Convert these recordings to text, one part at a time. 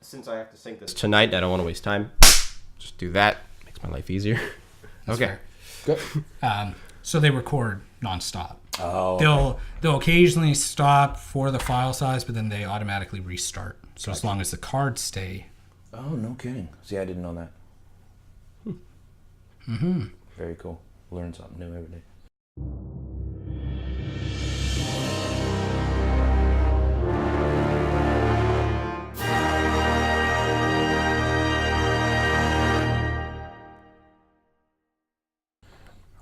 since I have to sync this tonight, I don't want to waste time. Just do that. Makes my life easier. Okay. Good. So they record nonstop. Oh. They'll occasionally stop for the file size, but then they automatically restart. So as long as the cards stay. Oh, no kidding. See, I didn't know that. Mm-hmm. Very cool. Learn something new every day.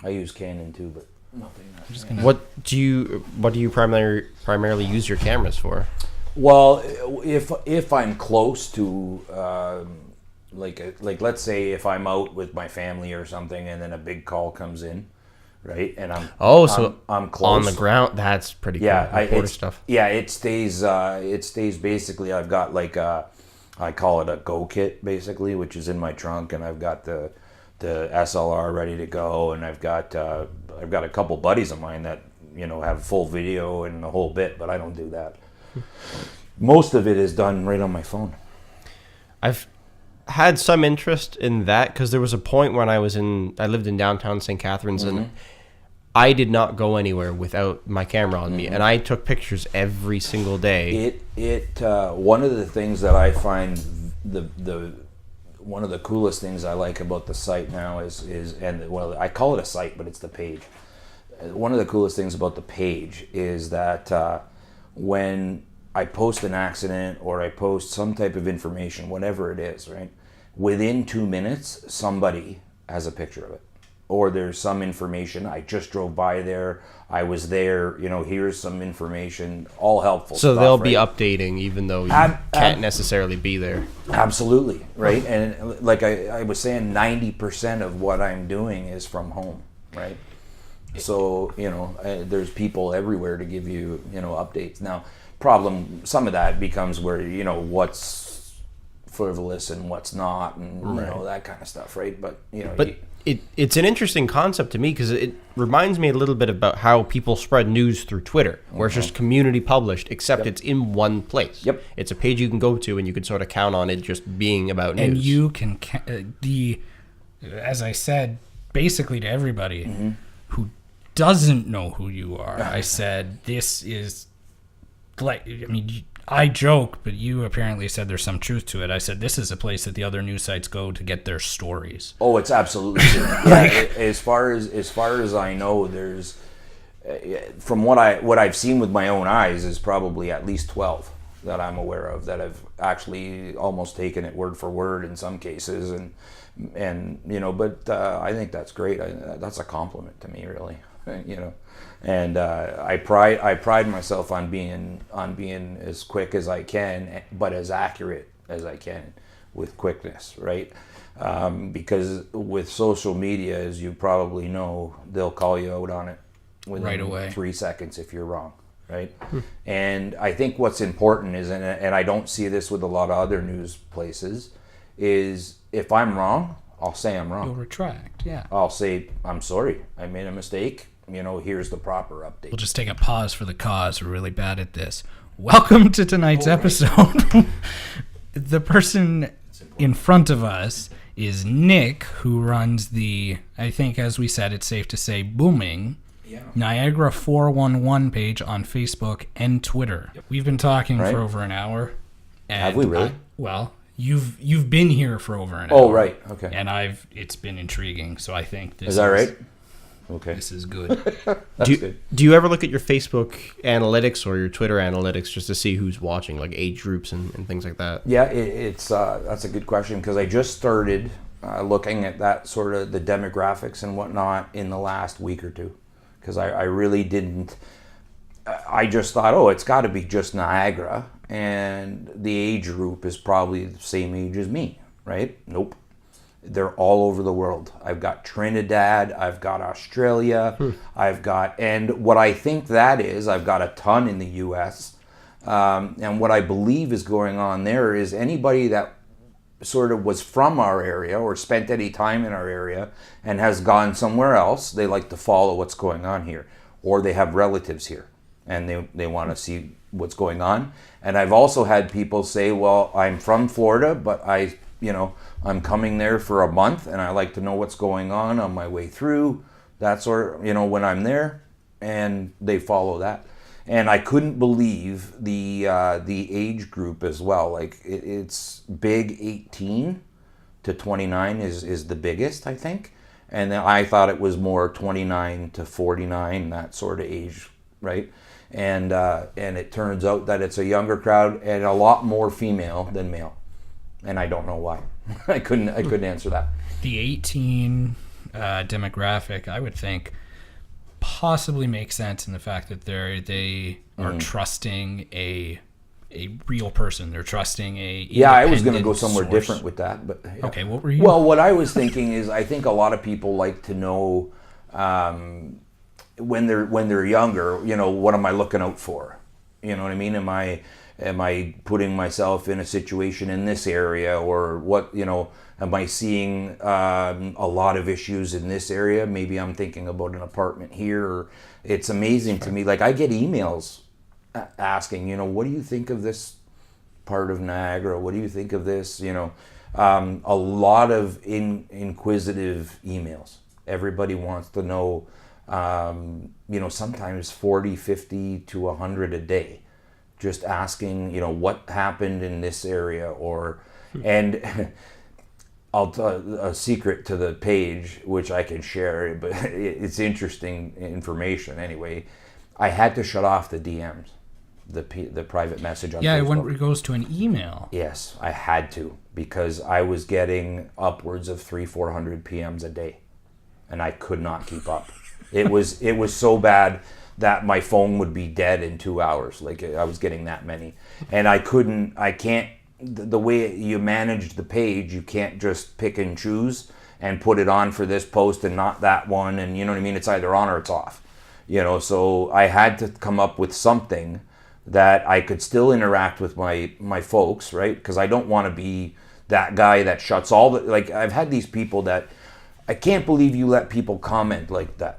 I use Canon too, but nothing. What do you primarily use your cameras for? Well, if I'm close to like let's say if I'm out with my family or something, and then a big call comes in, right? And I'm I'm close on the ground. That's pretty cool. Yeah, stuff. Yeah, it stays basically. I've got like I call it a go kit basically, which is in my trunk, and I've got the SLR ready to go, and I've got a couple buddies of mine that have full video and the whole bit, but I don't do that. Most of it is done right on my phone. I've had some interest in that because there was a point when I lived in downtown St. Catharines, and I did not go anywhere without my camera on me, and I took pictures every single day. One of the things that I find one of the coolest things I like about the site now is I call it a site, but it's the page. One of the coolest things about the page is that when I post an accident or I post some type of information, whatever it is, right? Within 2 minutes, somebody has a picture of it. Or there's some information. I just drove by there. I was there. Here's some information. All helpful. So stuff, they'll right? be updating even though you can't necessarily be there. Absolutely, right? And like I was saying, 90% of what I'm doing is from home, right? So, there's people everywhere to give you, updates. Now, some of that becomes where, what's frivolous and what's not, and, that kind of stuff, right? But, It's an interesting concept to me because it reminds me a little bit about how people spread news through Twitter, where it's just community published, except it's in one place. Yep. It's a page you can go to, and you can sort of count on it just being about news. And you can, as I said, basically to everybody who doesn't know who you are, I said, this is like, I joke, but you apparently said there's some truth to it. I said this is a place that the other news sites go to get their stories. Oh, it's absolutely true. Yeah, as far as I know, there's from what I've seen with my own eyes is probably at least 12 that I'm aware of that have actually almost taken it word for word in some cases, and but I think that's great. That's a compliment to me, really. And I pride myself on being as quick as I can, but as accurate as I can with quickness, right? Because with social media, as you probably know, they'll call you out on it within right away. 3 seconds if you're wrong, right? And I think what's important is, and I don't see this with a lot of other news places, is if I'm wrong, I'll say I'm wrong. You'll retract, yeah. I'll say, I'm sorry, I made a mistake. Here's the proper update. We'll just take a pause for the cause. We're really bad at this. Welcome to tonight's episode. The person in front of us is Nick, who runs the, I think as we said, it's safe to say, booming Niagara 411 page on Facebook and Twitter. Yep. We've been talking for over an hour. And have we really? You've been here for over an hour. Oh, right. Okay. And it's been intriguing, so I think this is that right? Okay. This is good. Good. Do you ever look at your Facebook analytics or your Twitter analytics just to see who's watching, like age groups and things like that? Yeah, it's that's a good question because I just started looking at that sort of the demographics and whatnot in the last week or two because I really didn't. I just thought, it's got to be just Niagara, and the age group is probably the same age as me, right? Nope. They're all over the world. I've got Trinidad, I've got Australia, and what I think that is, I've got a ton in the US. And what I believe is going on there is anybody that sort of was from our area or spent any time in our area and has gone somewhere else, they like to follow what's going on here. Or they have relatives here and they want to see what's going on. And I've also had people say, well, I'm from Florida, but I'm coming there for a month and I like to know what's going on my way through, that sort of, when I'm there, and they follow that. And I couldn't believe the age group as well. Like it's big, 18 to 29 is the biggest, I think. And then I thought it was more 29 to 49, that sort of age, right? And it turns out that it's a younger crowd and a lot more female than male. And I don't know why. I couldn't answer that. The 18 demographic, I would think, possibly makes sense in the fact that they are trusting a real person. They're trusting a I was going to go somewhere source. different with that, but yeah. Okay, what were you? Well, what I was thinking is I think a lot of people like to know when they're younger, what am I looking out for? You know what I mean? Am I putting myself in a situation in this area, or what, am I seeing a lot of issues in this area? Maybe I'm thinking about an apartment here. Or it's amazing to me. Like I get emails asking, what do you think of this part of Niagara? What do you think of this? A lot of inquisitive emails. Everybody wants to know, sometimes 40, 50 to 100 a day. Just asking, what happened in this area, and I'll tell a secret to the page, which I can share, but it's interesting information anyway. I had to shut off the DMs, the private message on Facebook. When it goes to an email. Yes, I had to, because I was getting upwards of 300-400 PMs a day, and I could not keep up. It was so bad that my phone would be dead in 2 hours. Like I was getting that many, and I can't, the way you manage the page, you can't just pick and choose and put it on for this post and not that one. And you know what I mean? It's either on or it's off, so I had to come up with something that I could still interact with my folks, right? Because I don't want to be that guy that shuts all the, like I've had these people that, I can't believe you let people comment like that.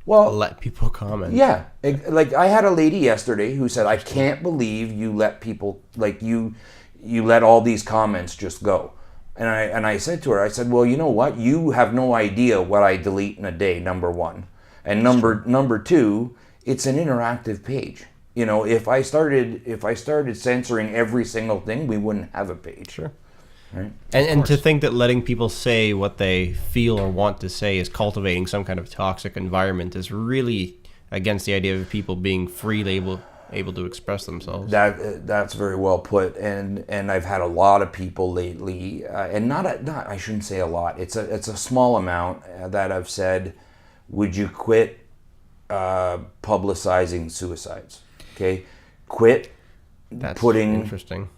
Well, let people comment. Yeah, like I had a lady yesterday who said, "I can't believe you let people, like you let all these comments just go." And I said to her, I said, "Well, you know what? You have no idea what I delete in a day. Number one, and number two, it's an interactive page. If I started censoring every single thing, we wouldn't have a page." Sure. Right? And to think that letting people say what they feel or want to say is cultivating some kind of toxic environment is really against the idea of people being freely able to express themselves. That's very well put. And I've had a lot of people lately, and not I shouldn't say a lot. It's a small amount that have said, "Would you quit publicizing suicides? Okay, quit That's putting." Interesting.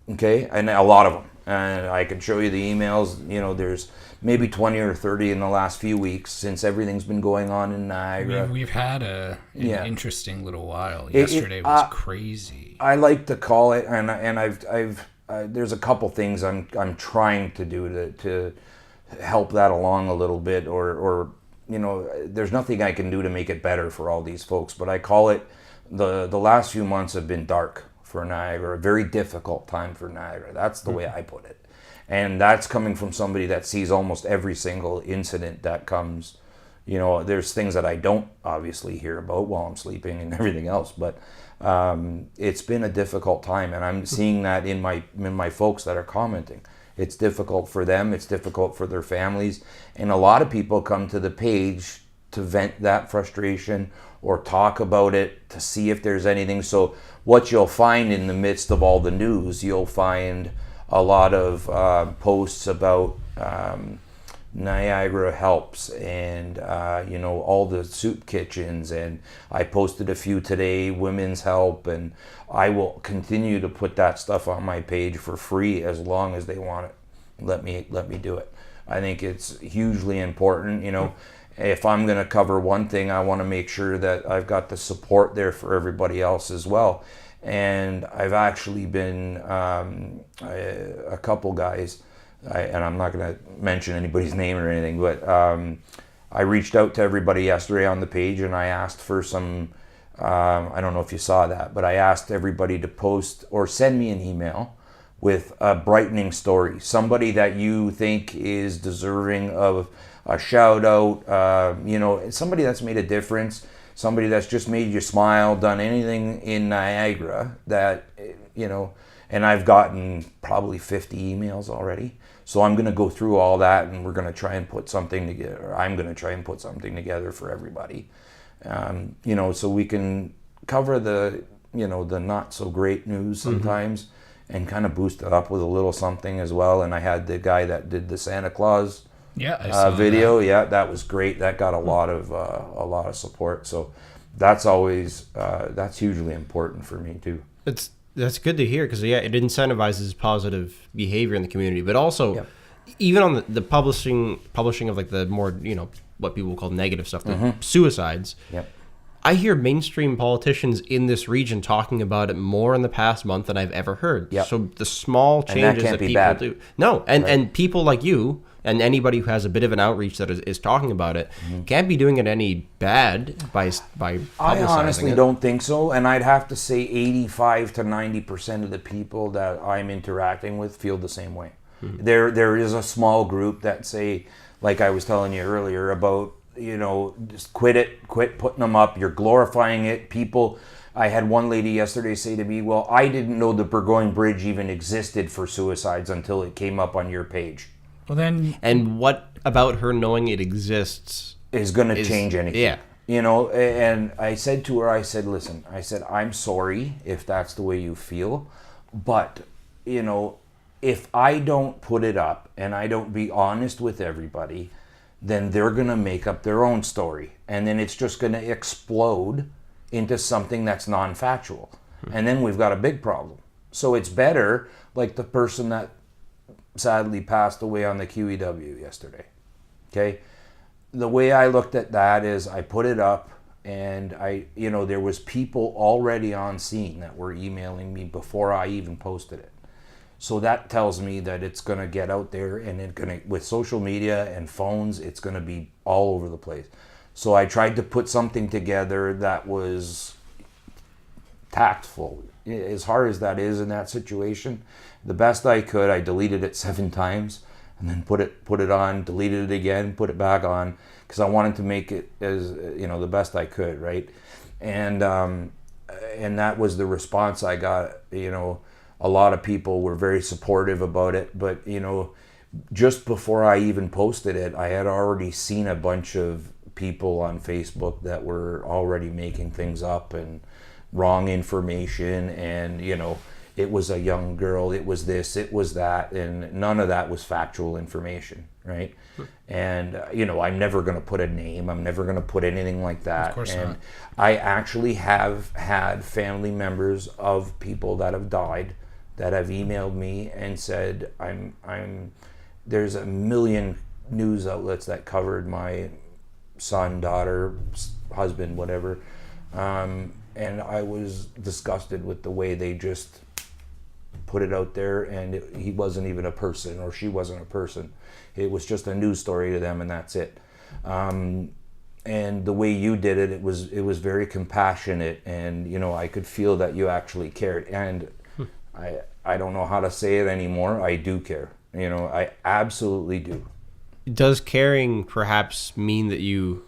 Okay, and a lot of them. And I can show you the emails. There's maybe 20 or 30 in the last few weeks since everything's been going on in Niagara. We've had an interesting little while. Yesterday was crazy. I like to call it, and I've there's a couple things I'm trying to do to help that along a little bit, or there's nothing I can do to make it better for all these folks. But I call it the last few months have been dark for Niagara, a very difficult time for Niagara. That's the way I put it. And that's coming from somebody that sees almost every single incident that comes. There's things that I don't obviously hear about while I'm sleeping and everything else, but it's been a difficult time, and I'm seeing that in my folks that are commenting. It's difficult for them, it's difficult for their families, and a lot of people come to the page to vent that frustration or talk about it to see if there's anything. So what you'll find in the midst of all the news, you'll find a lot of posts about Niagara Helps and all the soup kitchens, and I posted a few today, Women's Help, and I will continue to put that stuff on my page for free as long as they want it. Let me do it. I think it's hugely important. If I'm going to cover one thing, I want to make sure that I've got the support there for everybody else as well. And I've actually been a couple guys, and I'm not going to mention anybody's name or anything, but I reached out to everybody yesterday on the page, and I asked for some I don't know if you saw that, but I asked everybody to post or send me an email with a brightening story, somebody that you think is deserving of a shout out, somebody that's made a difference, somebody that's just made you smile, done anything in Niagara that, and I've gotten probably 50 emails already. So I'm going to go through all that, and we're going to try and put something together. Or I'm going to try and put something together for everybody, so we can cover the not so great news sometimes, and kind of boost it up with a little something as well. And I had the guy that did the Santa Claus video. That. Yeah, that was great. That got a lot of support. So that's always that's hugely important for me too. That's good to hear, because it incentivizes positive behavior in the community, but also even on the publishing of like the more what people call negative stuff, the suicides. Yep. I hear mainstream politicians in this region talking about it more in the past month than I've ever heard. Yep. So the small changes that people do. No, and people like you and anybody who has a bit of an outreach that is talking about it can't be doing it any bad by publicizing I honestly don't think so, and I'd have to say 85 to 90% of the people that I'm interacting with feel the same way. There is a small group that say, like I was telling you earlier about, just quit putting them up. You're glorifying it. I had one lady yesterday say to me, well, I didn't know the Burgoyne Bridge even existed for suicides until it came up on your page. Well, then... And what about her knowing it exists is going to change anything? Yeah. And I said to her, listen, I'm sorry if that's the way you feel, but, if I don't put it up and I don't be honest with everybody, then they're going to make up their own story. And then it's just going to explode into something that's non-factual. And then we've got a big problem. So it's better, like the person that sadly passed away on the QEW yesterday. Okay? The way I looked at that is I put it up, and there was people already on scene that were emailing me before I even posted it. So that tells me that it's going to get out there, and with social media and phones, it's going to be all over the place. So I tried to put something together that was tactful, as hard as that is in that situation. The best I could, I deleted it 7 times, and then put it on, deleted it again, put it back on, because I wanted to make it as the best I could, right? And that was the response I got. A lot of people were very supportive about it, but just before I even posted it, I had already seen a bunch of people on Facebook that were already making things up and wrong information, and it was a young girl, it was this, it was that, and none of that was factual information, right? And I'm never going to put a name, I'm never going to put anything like that. Of course and not. I actually have had family members of people that have died that have emailed me and said, there's a million news outlets that covered my son, daughter, husband, whatever, and I was disgusted with the way they just put it out there, and he wasn't even a person, or she wasn't a person. It was just a news story to them, and that's it. And the way you did it, it was very compassionate, and I could feel that you actually cared. And I don't know how to say it anymore. I do care. I absolutely do. Does caring perhaps mean that you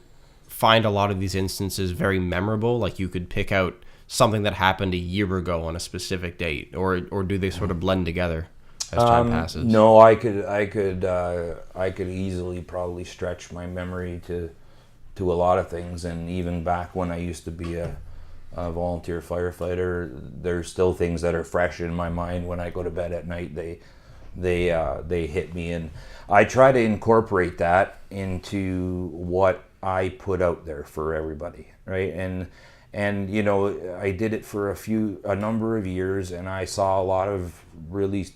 find a lot of these instances very memorable? Like you could pick out something that happened a year ago on a specific date, or do they sort of blend together as time passes? No, I could easily probably stretch my memory to a lot of things, and even back when I used to be a volunteer firefighter, there's still things that are fresh in my mind. When I go to bed at night, they hit me, and I try to incorporate that into what I put out there for everybody, right? And I did it for a number of years, and I saw a lot of really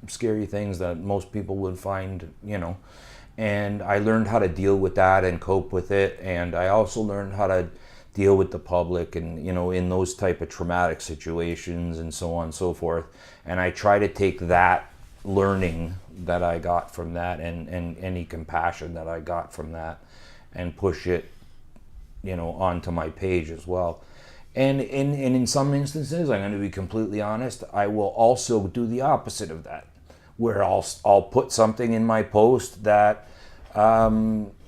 scary things that most people would find, and I learned how to deal with that and cope with it, and I also learned how to deal with the public and in those type of traumatic situations and so on and so forth. And I try to take that learning that I got from that and any compassion that I got from that and push it onto my page as well. And in some instances, I'm going to be completely honest, I will also do the opposite of that, where I'll put something in my post that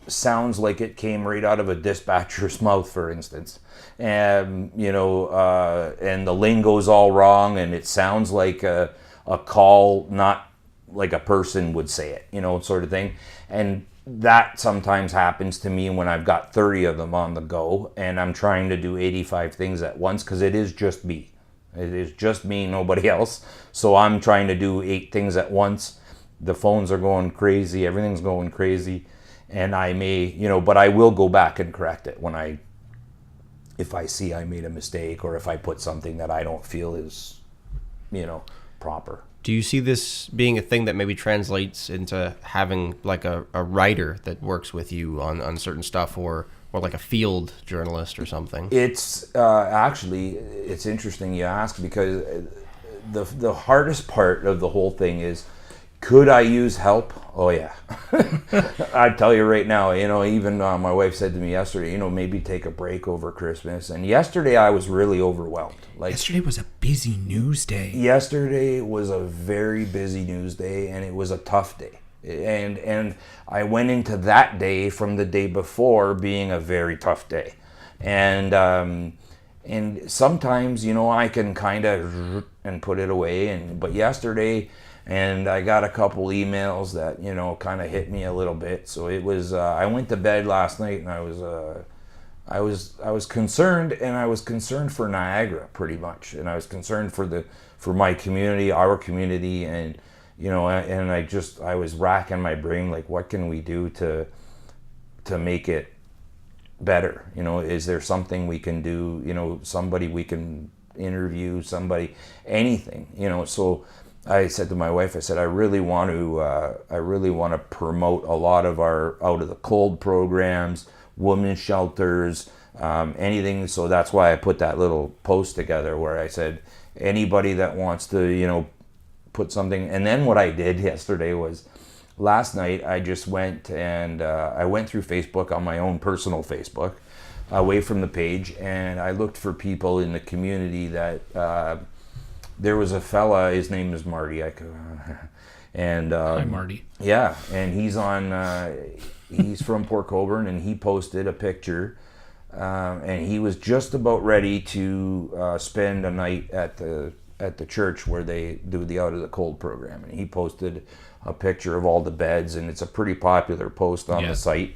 sounds like it came right out of a dispatcher's mouth, for instance. And, and the lingo's all wrong, and it sounds like a call, not like a person would say it, sort of thing. And that sometimes happens to me when I've got 30 of them on the go and I'm trying to do 85 things at once, because it is just me. It is just me, nobody else. So I'm trying to do 8 things at once. The phones are going crazy, everything's going crazy. And I may, but I will go back and correct it if I see I made a mistake, or if I put something that I don't feel is, proper. Do you see this being a thing that maybe translates into having like a writer that works with you on certain stuff, or like a field journalist or something? It's actually, it's interesting you ask, because the hardest part of the whole thing is, could I use help? Oh yeah. I tell you right now, even my wife said to me yesterday, maybe take a break over Christmas. And yesterday I was really overwhelmed. Yesterday was a busy news day. Yesterday was a very busy news day, and it was a tough day. And I went into that day from the day before being a very tough day. And sometimes, I can kind of and put it away. But yesterday, and I got a couple emails that, kind of hit me a little bit. So it was, I went to bed last night and I was concerned, and I was concerned for Niagara pretty much. And I was concerned for my community, our community. And, and I was racking my brain, like, what can we do to make it better? Is there something we can do? Somebody we can interview, somebody, anything, so I said to my wife, I said, I really want to promote a lot of our out of the cold programs, women's shelters, anything. So that's why I put that little post together where I said, anybody that wants to, put something. And then what I did yesterday was, last night I just went and I went through Facebook on my own personal Facebook, away from the page, and I looked for people in the community that. There was a fella, his name is Marty. Hi, Marty. Yeah, and he's he's from Port Colborne, and he posted a picture, and he was just about ready to spend a night at the church where they do the Out of the Cold program, and he posted a picture of all the beds, and it's a pretty popular post on the site.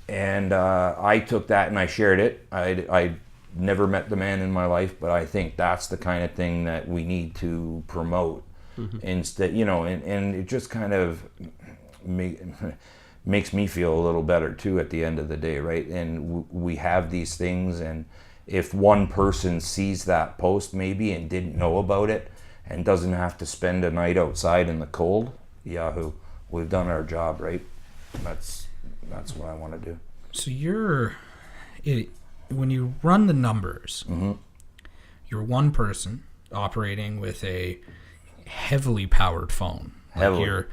And I took that and I shared it. I never met the man in my life, but I think that's the kind of thing that we need to promote. Instead, and it just kind of makes me feel a little better too at the end of the day, right? And we have these things, and if one person sees that post maybe and didn't know about it and doesn't have to spend a night outside in the cold, yahoo, we've done our job, right? That's what I want to do. So when you run the numbers, you're one person operating with a heavily powered phone. Heavily.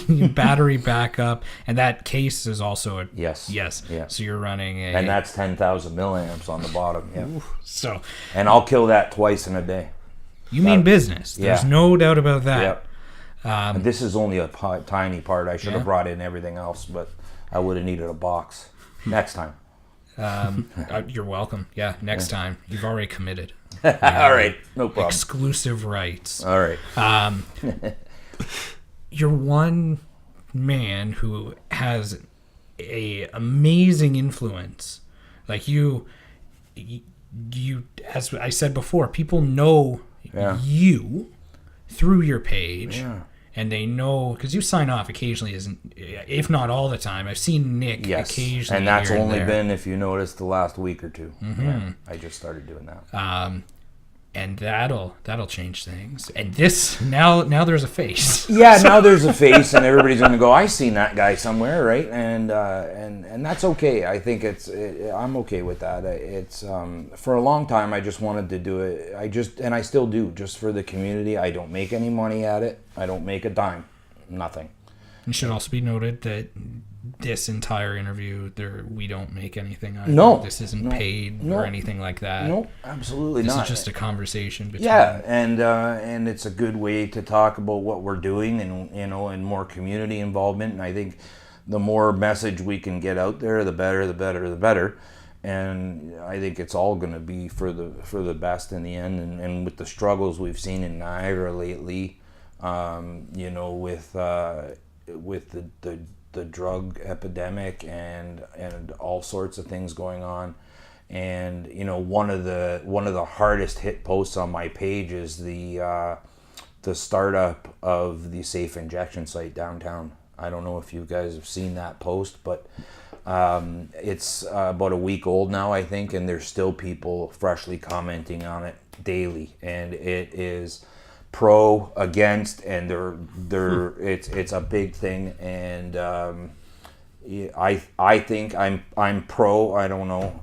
Your battery backup, and that case is also a yes. Yeah. So you're running and that's 10,000 milliamps on the bottom. Yeah. So, and I'll kill that twice in a day. You mean business? There's no doubt about that. Yep. And this is only a tiny part. I should have brought in everything else, but I would have needed a box next time. You're welcome. Yeah, next time. You've already committed. All right, no problem. Exclusive rights. All right. You're one man who has a amazing influence. Like you, as I said before, people know you through your page. Yeah. And they know, because you sign off occasionally, if not all the time. I've seen Nick occasionally. And that's only been, if you notice, the last week or two. Yeah, I just started doing that. And that'll change things. And this now there's a face. Yeah, now there's a face, and everybody's going to go, I seen that guy somewhere, right? And that's okay. I think I'm okay with that. It's for a long time I just wanted to do it. I still do, just for the community. I don't make any money at it. I don't make a dime, nothing. It should also be noted that this entire interview, we don't make anything out of No. it. This isn't paid or anything like that. No, absolutely This not. is just a conversation between... Yeah, and it's a good way to talk about what we're doing, and and more community involvement. And I think the more message we can get out there, the better, the better, the better. And I think it's all going to be for the best in the end. And with the struggles we've seen in Niagara lately, with the drug epidemic and all sorts of things going on. And one of the hardest hit posts on my page is the startup of the safe injection site downtown. I don't know if you guys have seen that post, but it's about a week old now, I think, and there's still people freshly commenting on it daily, and it is pro, against, and it's a big thing. And I think I'm pro. I don't know.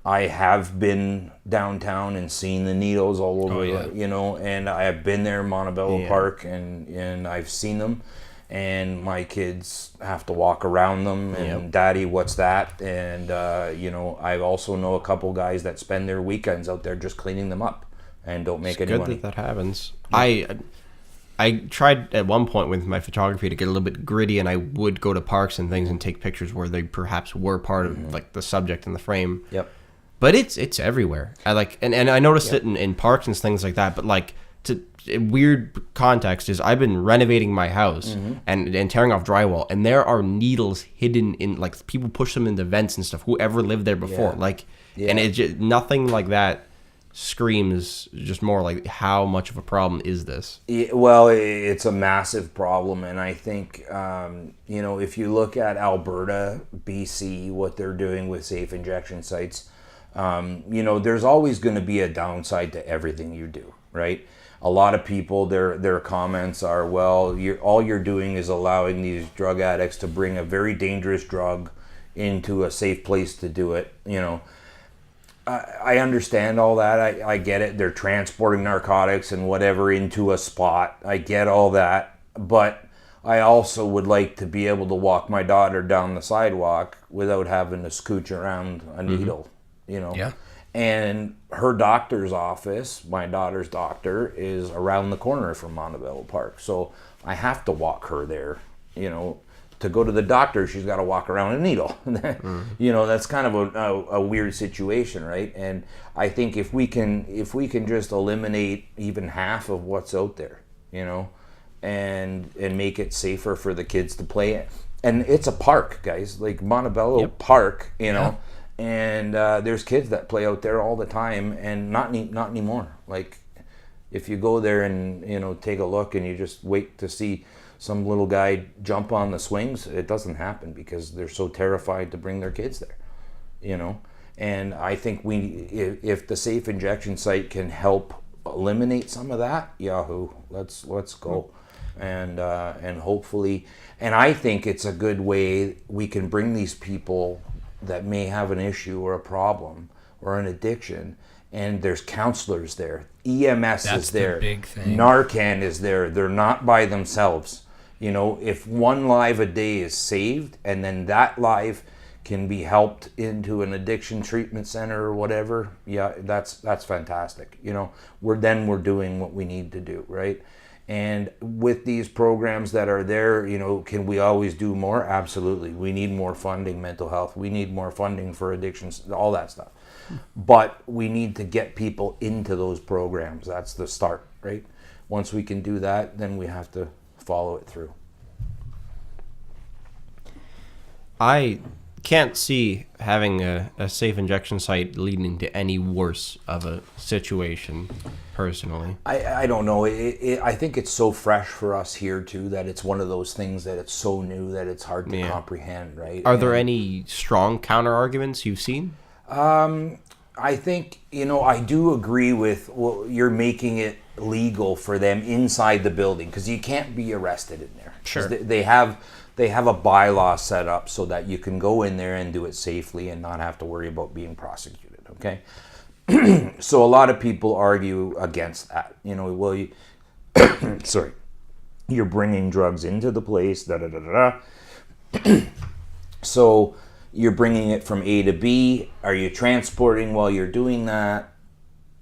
I have been downtown and seen the needles all over, and I have been there in Montebello Park, and I've seen them, and my kids have to walk around them, and Daddy, what's that? And I also know a couple guys that spend their weekends out there just cleaning them up and don't make any money. It's good that happens. I tried at one point with my photography to get a little bit gritty, and I would go to parks and things and take pictures where they perhaps were part of like the subject in the frame. Yep. But it's everywhere. And I noticed it in parks and things like that. But like, a weird context is I've been renovating my house and tearing off drywall, and there are needles hidden in, like, people push them into vents and stuff. Whoever lived there before, and it just, nothing like that screams just more like how much of a problem is this? Well, it's a massive problem, and I think if you look at Alberta, BC, what they're doing with safe injection sites. There's always going to be a downside to everything you do, right? A lot of people, their comments are, well, all you're doing is allowing these drug addicts to bring a very dangerous drug into a safe place to do it. I understand all that. I get it. They're transporting narcotics and whatever into a spot. I get all that. But I also would like to be able to walk my daughter down the sidewalk without having to scooch around a needle. Yeah. And her doctor's office, my daughter's doctor, is around the corner from Montebello Park. So I have to walk her there, to go to the doctor. She's got to walk around a needle. That's kind of a weird situation, right? And I think if we can just eliminate even half of what's out there, and make it safer for the kids to play in. And it's a park, guys, like Montebello Park, and there's kids that play out there all the time, and not anymore. Like, if you go there and take a look and you just wait to see some little guy jump on the swings, it doesn't happen because they're so terrified to bring their kids there, And I think if the safe injection site can help eliminate some of that, yahoo, let's go. And hopefully, and I think it's a good way we can bring these people that may have an issue or a problem or an addiction, and there's counselors there, EMS is there, the big thing. Narcan is there. They're not by themselves. If one life a day is saved, and then that life can be helped into an addiction treatment center or whatever, that's fantastic. We're doing what we need to do, right? And with these programs that are there, can we always do more? Absolutely. We need more funding, mental health. We need more funding for addictions, all that stuff. But we need to get people into those programs. That's the start, right? Once we can do that, then we have to follow it through. I can't see having a safe injection site leading to any worse of a situation, personally. I don't know. I think it's so fresh for us here, too, that it's one of those things that it's so new that it's hard to comprehend, right? Are there any strong counter-arguments you've seen? I think, I do agree with, you're making it legal for them inside the building, because you can't be arrested in there. Sure. They have a bylaw set up so that you can go in there and do it safely and not have to worry about being prosecuted, okay? So a lot of people argue against that. Sorry. You're bringing drugs into the place, da da da da da. So you're bringing it from A to B. Are you transporting while you're doing that?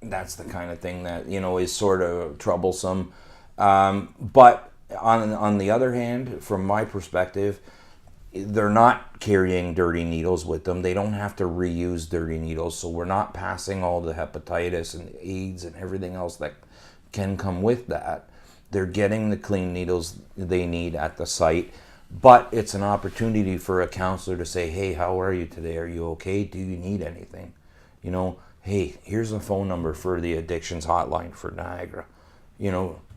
That's the kind of thing that, is sort of troublesome. But on the other hand, from my perspective, they're not carrying dirty needles with them. They don't have to reuse dirty needles. So we're not passing all the hepatitis and AIDS and everything else that can come with that. They're getting the clean needles they need at the site. But it's an opportunity for a counselor to say, hey, how are you today? Are you okay? Do you need anything? Hey, here's a phone number for the addictions hotline for Niagara.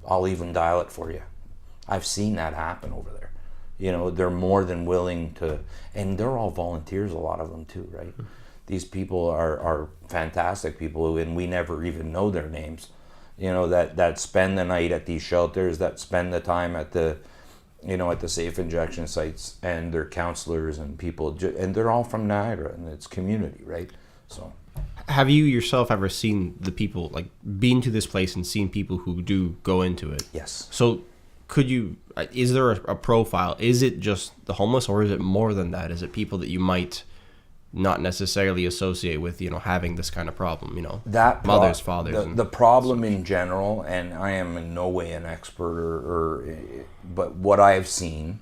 I'll even dial it for you. I've seen that happen over there. They're more than willing to, and they're all volunteers, a lot of them too, right? These people are fantastic people, and we never even know their names. That spend the night at these shelters, that spend the time at the safe injection sites, and they're counselors and people, and they're all from Niagara, and it's community, right? So, have you yourself ever seen the people, like, been to this place and seen people who do go into it? Yes. So, is there a profile? Is it just the homeless, or is it more than that? Is it people that you might not necessarily associate with, having this kind of problem, mothers, fathers? The problem in general, and I am in no way an expert but what I have seen,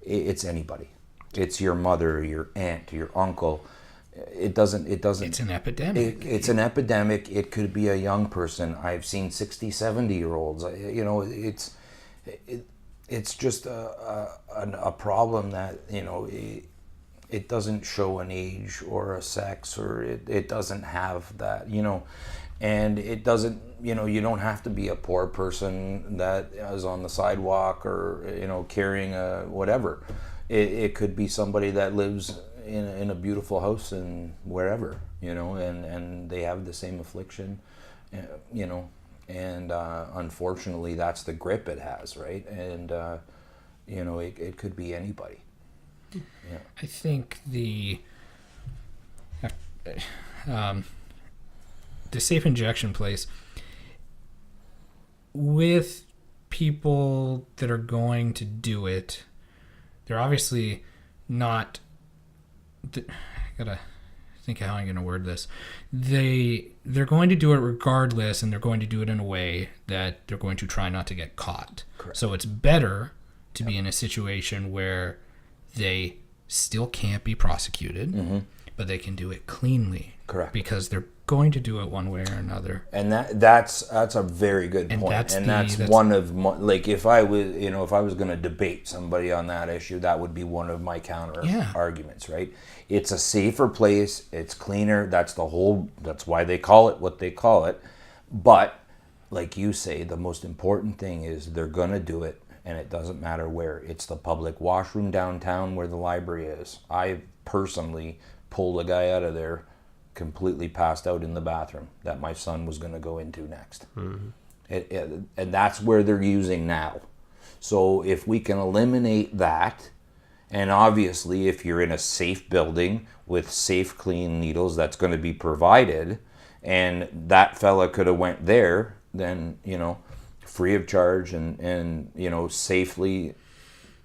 it's anybody. It's your mother, your aunt, your uncle. It doesn't. It's an epidemic. It's an epidemic. It could be a young person. I've seen 60, 70-year-olds. It's just a problem that, it doesn't show an age or a sex, or it doesn't have that, and it doesn't, you don't have to be a poor person that is on the sidewalk or, carrying a whatever. It could be somebody that lives in a beautiful house and wherever, and they have the same affliction, and unfortunately that's the grip it has, right? And it could be anybody. Yeah. I think the safe injection place, with people that are going to do it, they're obviously not. I gotta think how I'm gonna word this. They're going to do it regardless, and they're going to do it in a way that they're going to try not to get caught. Correct. So it's better to be in a situation where they still can't be prosecuted, but they can do it cleanly. Correct. Because they're going to do it one way or another. And that's a very good point. That's one of my, like, if I was going to debate somebody on that issue, that would be one of my counter arguments, right? It's a safer place. It's cleaner. That's why they call it what they call it. But like you say, the most important thing is they're going to do it. And it doesn't matter where. It's the public washroom downtown where the library is. I personally pulled a guy out of there completely passed out in the bathroom that my son was going to go into next. And that's where they're using now. So if we can eliminate that, and obviously if you're in a safe building with safe, clean needles that's going to be provided, and that fella could have went there, then, free of charge and safely,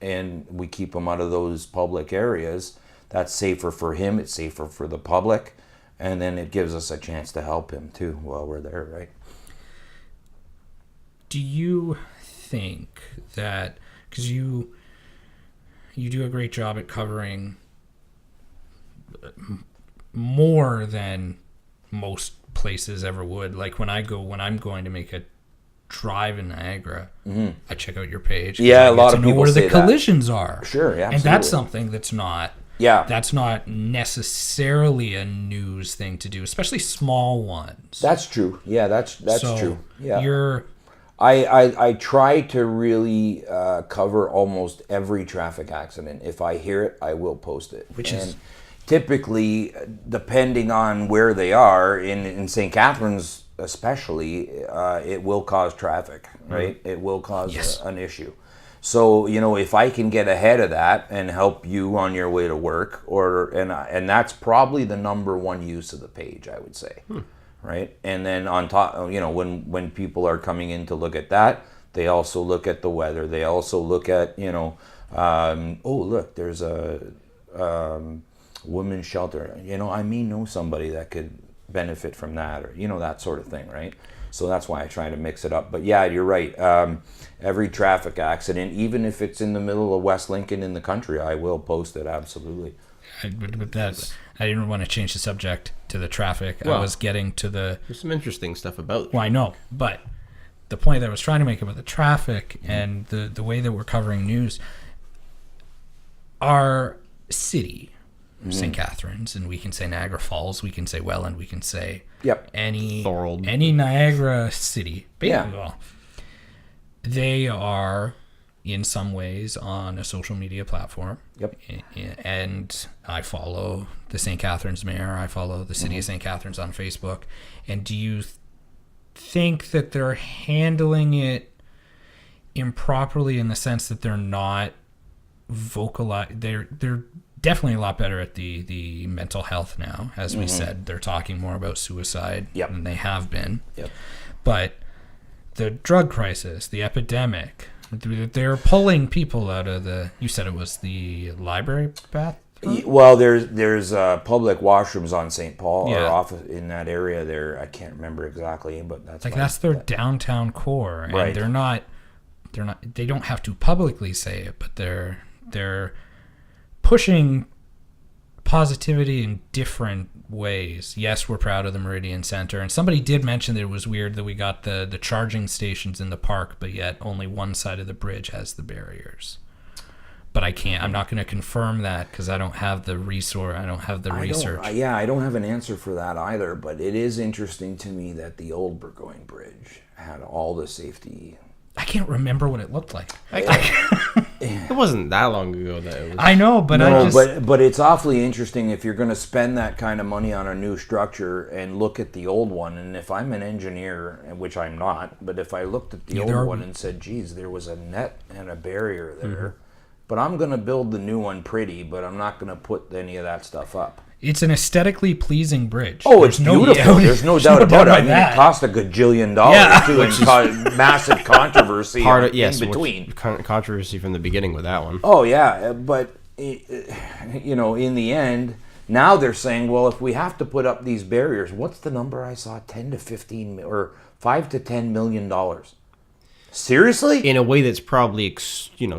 and we keep him out of those public areas. That's safer for him. It's safer for the public, and then it gives us a chance to help him too while we're there, right? Do you think that, because you do a great job at covering more than most places ever would, like when I'm going to make a drive in Niagara, I check out your page. Yeah, a lot of people where say the collisions are. Sure, yeah, and that's something that's not. Yeah, that's not necessarily a news thing to do, especially small ones. That's true. Yeah, that's true. Yeah, I try to really cover almost every traffic accident. If I hear it, I will post it. And typically, depending on where they are, in St. Catharines especially, it will cause traffic, right? It will cause an issue. So, if I can get ahead of that and help you on your way to work, and that's probably the number one use of the page, I would say, right? And then on top, when people are coming in to look at that, They also look at the weather. They also look at, oh, look, there's a women's shelter. I may know somebody that could benefit from that, or, that sort of thing, right? So that's why I try to mix it up. But yeah, you're right. Every traffic accident, even if it's in the middle of West Lincoln in the country, I will post it, absolutely. With that, I didn't want to change the subject to the traffic. Well, I was getting to the... There's some interesting stuff about... Well, I know, but the point that I was trying to make about the traffic and the way that we're covering news, our city, St. Catharines, and we can say Niagara Falls, we can say Welland, we can say any Niagara city. Well, they are in some ways on a social media platform. And I follow the St. Catharines mayor. I follow the city of St. Catharines on Facebook. And do you think that they're handling it improperly in the sense that they're not vocalized? They're definitely a lot better at the mental health now. As we said, they're talking more about suicide than they have been. But the drug crisis, the epidemic, they're pulling people out of the... You said it was the library bathroom? Well, there's public washrooms on St. Paul or off in that area there. I can't remember exactly, but that's their downtown core, and right. They don't have to publicly say it, but they're pushing positivity in different ways. Yes, we're proud of the Meridian Center, and somebody did mention that it was weird that we got the charging stations in the park, but yet only one side of the bridge has the barriers. But I'm not going to confirm that because I don't have the resource. I don't have the research. I don't have an answer for that either, but it is interesting to me that the old Burgoyne Bridge had all the safety. I can't remember what it looked like. It wasn't that long ago that it was. I know, but but it's awfully interesting if you're going to spend that kind of money on a new structure and look at the old one. And if I'm an engineer, which I'm not, but if I looked at the old one and said, geez, there was a net and a barrier there, but I'm going to build the new one pretty, but I'm not going to put any of that stuff up. It's an aesthetically pleasing bridge. Oh, it's beautiful. There's no doubt about it. I mean, it cost $1 gajillion too, and caused massive controversy in between. Controversy from the beginning with that one. Oh, yeah. But, in the end, now they're saying, well, if we have to put up these barriers, what's the number I saw? 10 to 15 or $5 to $10 million. Seriously? In a way that's probably,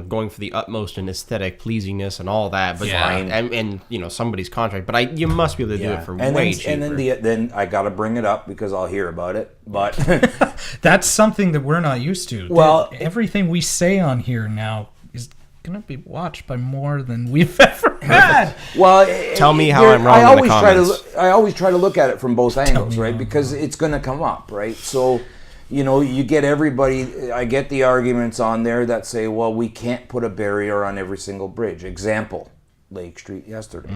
going for the utmost in aesthetic pleasiness and all that, but fine. And somebody's contract. But you must be able to do it for way cheaper. And then I got to bring it up because I'll hear about it. But that's something that we're not used to. Well, everything we say on here now is going to be watched by more than we've ever had. Well, tell me how I'm wrong in the comments. I always try to look at it from both angles, right? Because it's going to come up, right? So... you get everybody, I get the arguments on there that say, well, we can't put a barrier on every single bridge. Example, Lake Street yesterday.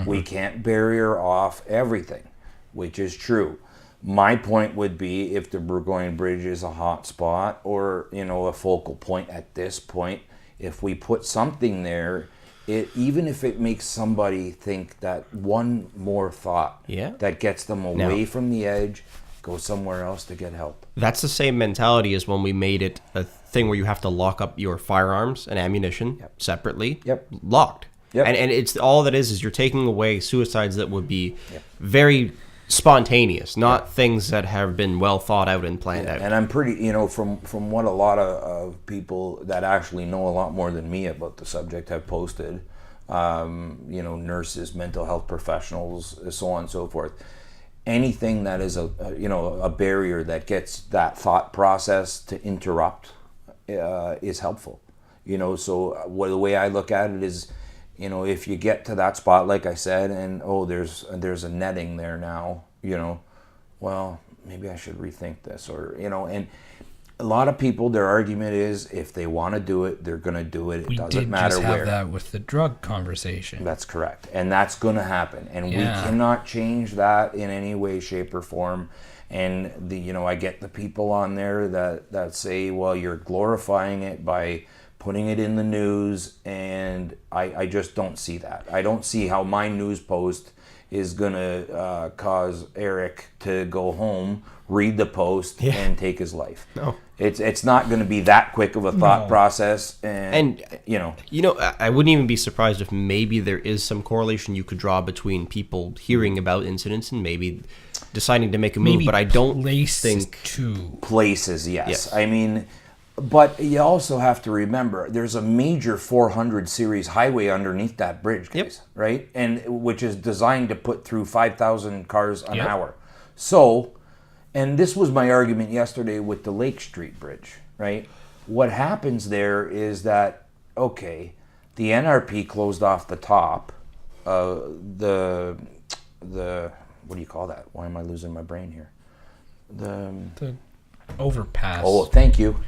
We can't barrier off everything, which is true. My point would be if the Burgoyne Bridge is a hot spot or, a focal point at this point, if we put something there, even if it makes somebody think that one more thought that gets them away from the edge, go somewhere else to get help. That's the same mentality as when we made it a thing where you have to lock up your firearms and ammunition separately, locked. And it's all that is you're taking away suicides that would be very spontaneous, not things that have been well thought out and planned out. And I'm pretty, from what a lot of people that actually know a lot more than me about the subject have posted, nurses, mental health professionals, so on and so forth. Anything that is a barrier that gets that thought process to interrupt is helpful. So the way I look at it is, if you get to that spot, like I said, and there's a netting there now, well, maybe I should rethink this, or and a lot of people, their argument is if they want to do it, they're going to do it. It doesn't matter where. We did just have that with the drug conversation. That's correct. And that's going to happen. And we cannot change that in any way, shape, or form. And I get the people on there that say, well, you're glorifying it by putting it in the news. And I just don't see that. I don't see how my news post is going to cause Eric to go home, read the post, and take his life. No. It's not going to be that quick of a thought process. And I wouldn't even be surprised if maybe there is some correlation you could draw between people hearing about incidents and maybe deciding to make a move. But I don't think... Places, yes. I mean... But you also have to remember, there's a major 400 series highway underneath that bridge, guys, right? And which is designed to put through 5,000 cars an hour. So, and this was my argument yesterday with the Lake Street Bridge, right? What happens there is that, okay, the NRP closed off the top, the what do you call that? Why am I losing my brain here? The overpass. Oh, thank you.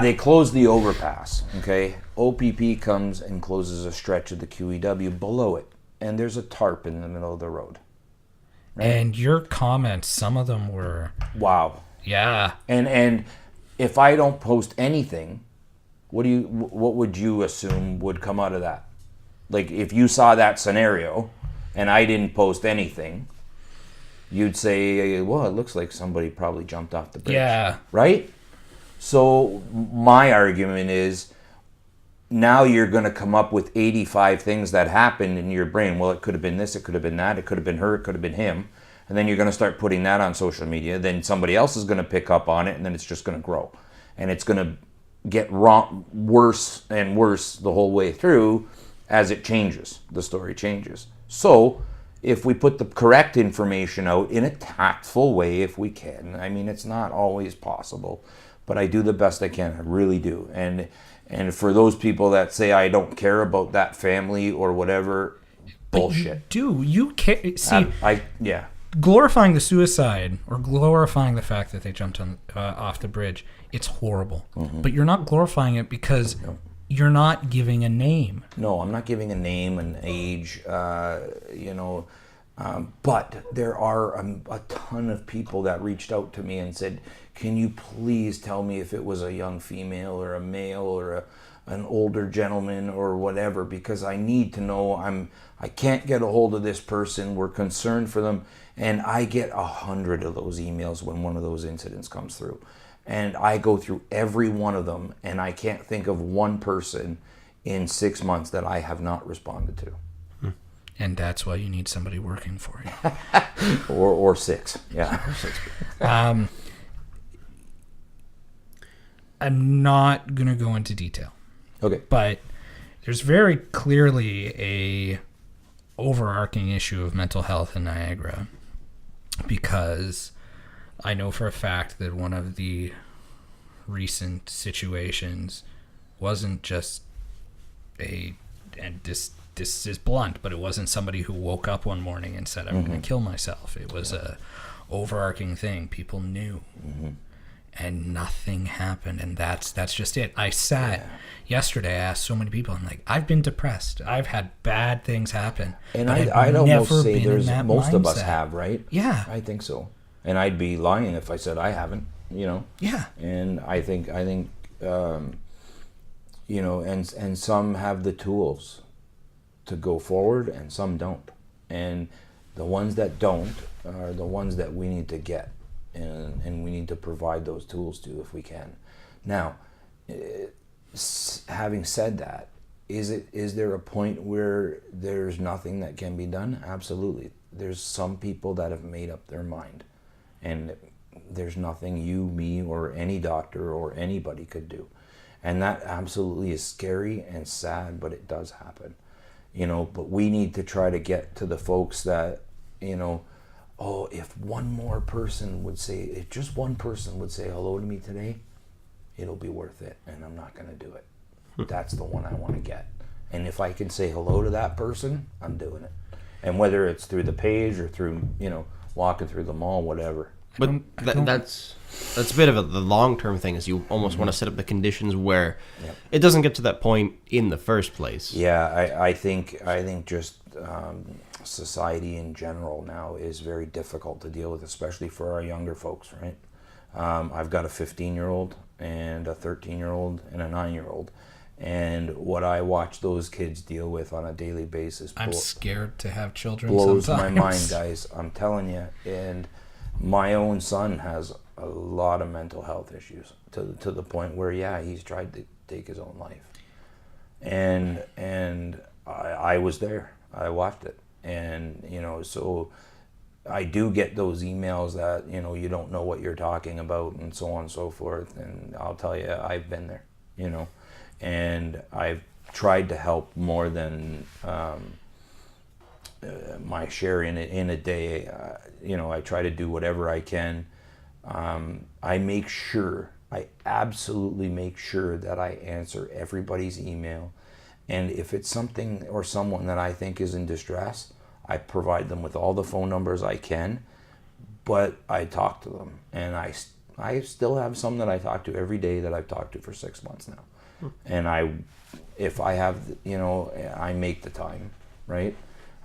They close the overpass, okay? OPP comes and closes a stretch of the QEW below it, and there's a tarp in the middle of the road. Right? And your comments, some of them were... Wow. Yeah. And if I don't post anything, what would you assume would come out of that? Like, if you saw that scenario and I didn't post anything... You'd say, well, it looks like somebody probably jumped off the bridge. Yeah. Right? So my argument is now you're going to come up with 85 things that happened in your brain. Well, it could have been this, it could have been that, it could have been her, it could have been him. And then you're going to start putting that on social media. Then somebody else is going to pick up on it, and then it's just going to grow. And it's going to get worse and worse the whole way through as it changes. The story changes. So... if we put the correct information out in a tactful way, if we can. I mean, it's not always possible, but I do the best I can. I really do. And for those people that say I don't care about that family or whatever, bullshit. You care? See, yeah. Glorifying the suicide or glorifying the fact that they jumped on off the bridge, it's horrible. Mm-hmm. But you're not glorifying it because... No. You're not giving a name. No, I'm not giving a name, an age, but there are a ton of people that reached out to me and said, can you please tell me if it was a young female or a male or an older gentleman or whatever, because I need to know. I can't get a hold of this person. We're concerned for them. And I get 100 of those emails when one of those incidents comes through. And I go through every one of them, and I can't think of one person in 6 months that I have not responded to. And that's why you need somebody working for you. or six, yeah. I'm not going to go into detail. Okay. But there's very clearly a overarching issue of mental health in Niagara, because... I know for a fact that one of the recent situations wasn't just and this is blunt, but it wasn't somebody who woke up one morning and said, I'm going to kill myself. It was a overarching thing. People knew. Mm-hmm. And nothing happened, and that's just it. I sat yesterday, I asked so many people, I'm like, I've been depressed. I've had bad things happen. And I'd almost say most mindset. Of us have, right? Yeah. I think so. And I'd be lying if I said I haven't, Yeah. And I think, and some have the tools to go forward, and some don't. And the ones that don't are the ones that we need to get, and we need to provide those tools to if we can. Now, having said that, is there a point where there's nothing that can be done? Absolutely. There's some people that have made up their mind. And there's nothing you, me, or any doctor or anybody could do. And that absolutely is scary and sad, but it does happen. But we need to try to get to the folks that, if one more person would say, if just one person would say hello to me today, it'll be worth it. And I'm not going to do it. That's the one I want to get. And if I can say hello to that person, I'm doing it. And whether it's through the page or through, walking through the mall, whatever. But that's a bit of the long-term thing, is you almost want to set up the conditions where it doesn't get to that point in the first place. Yeah, I think just society in general now is very difficult to deal with, especially for our younger folks, right? I've got a 15-year-old and a 13-year-old and a 9-year-old. And what I watch those kids deal with on a daily basis I'm scared to have children blows sometimes. my mind, guys. I'm telling you. And my own son has a lot of mental health issues to the point where, yeah, he's tried to take his own life. And I was there. I watched it. And, you know, so I do get those emails that, you know, you don't know what you're talking about and so on and so forth. And I'll tell you, I've been there, you know. And I've tried to help more than my share in a day. You know, I try to do whatever I can. I absolutely make sure that I answer everybody's email. And if it's something or someone that I think is in distress, I provide them with all the phone numbers I can, but I talk to them. And I still have some that I talk to every day that I've talked to for 6 months now. And if I have, you know, I make the time, right?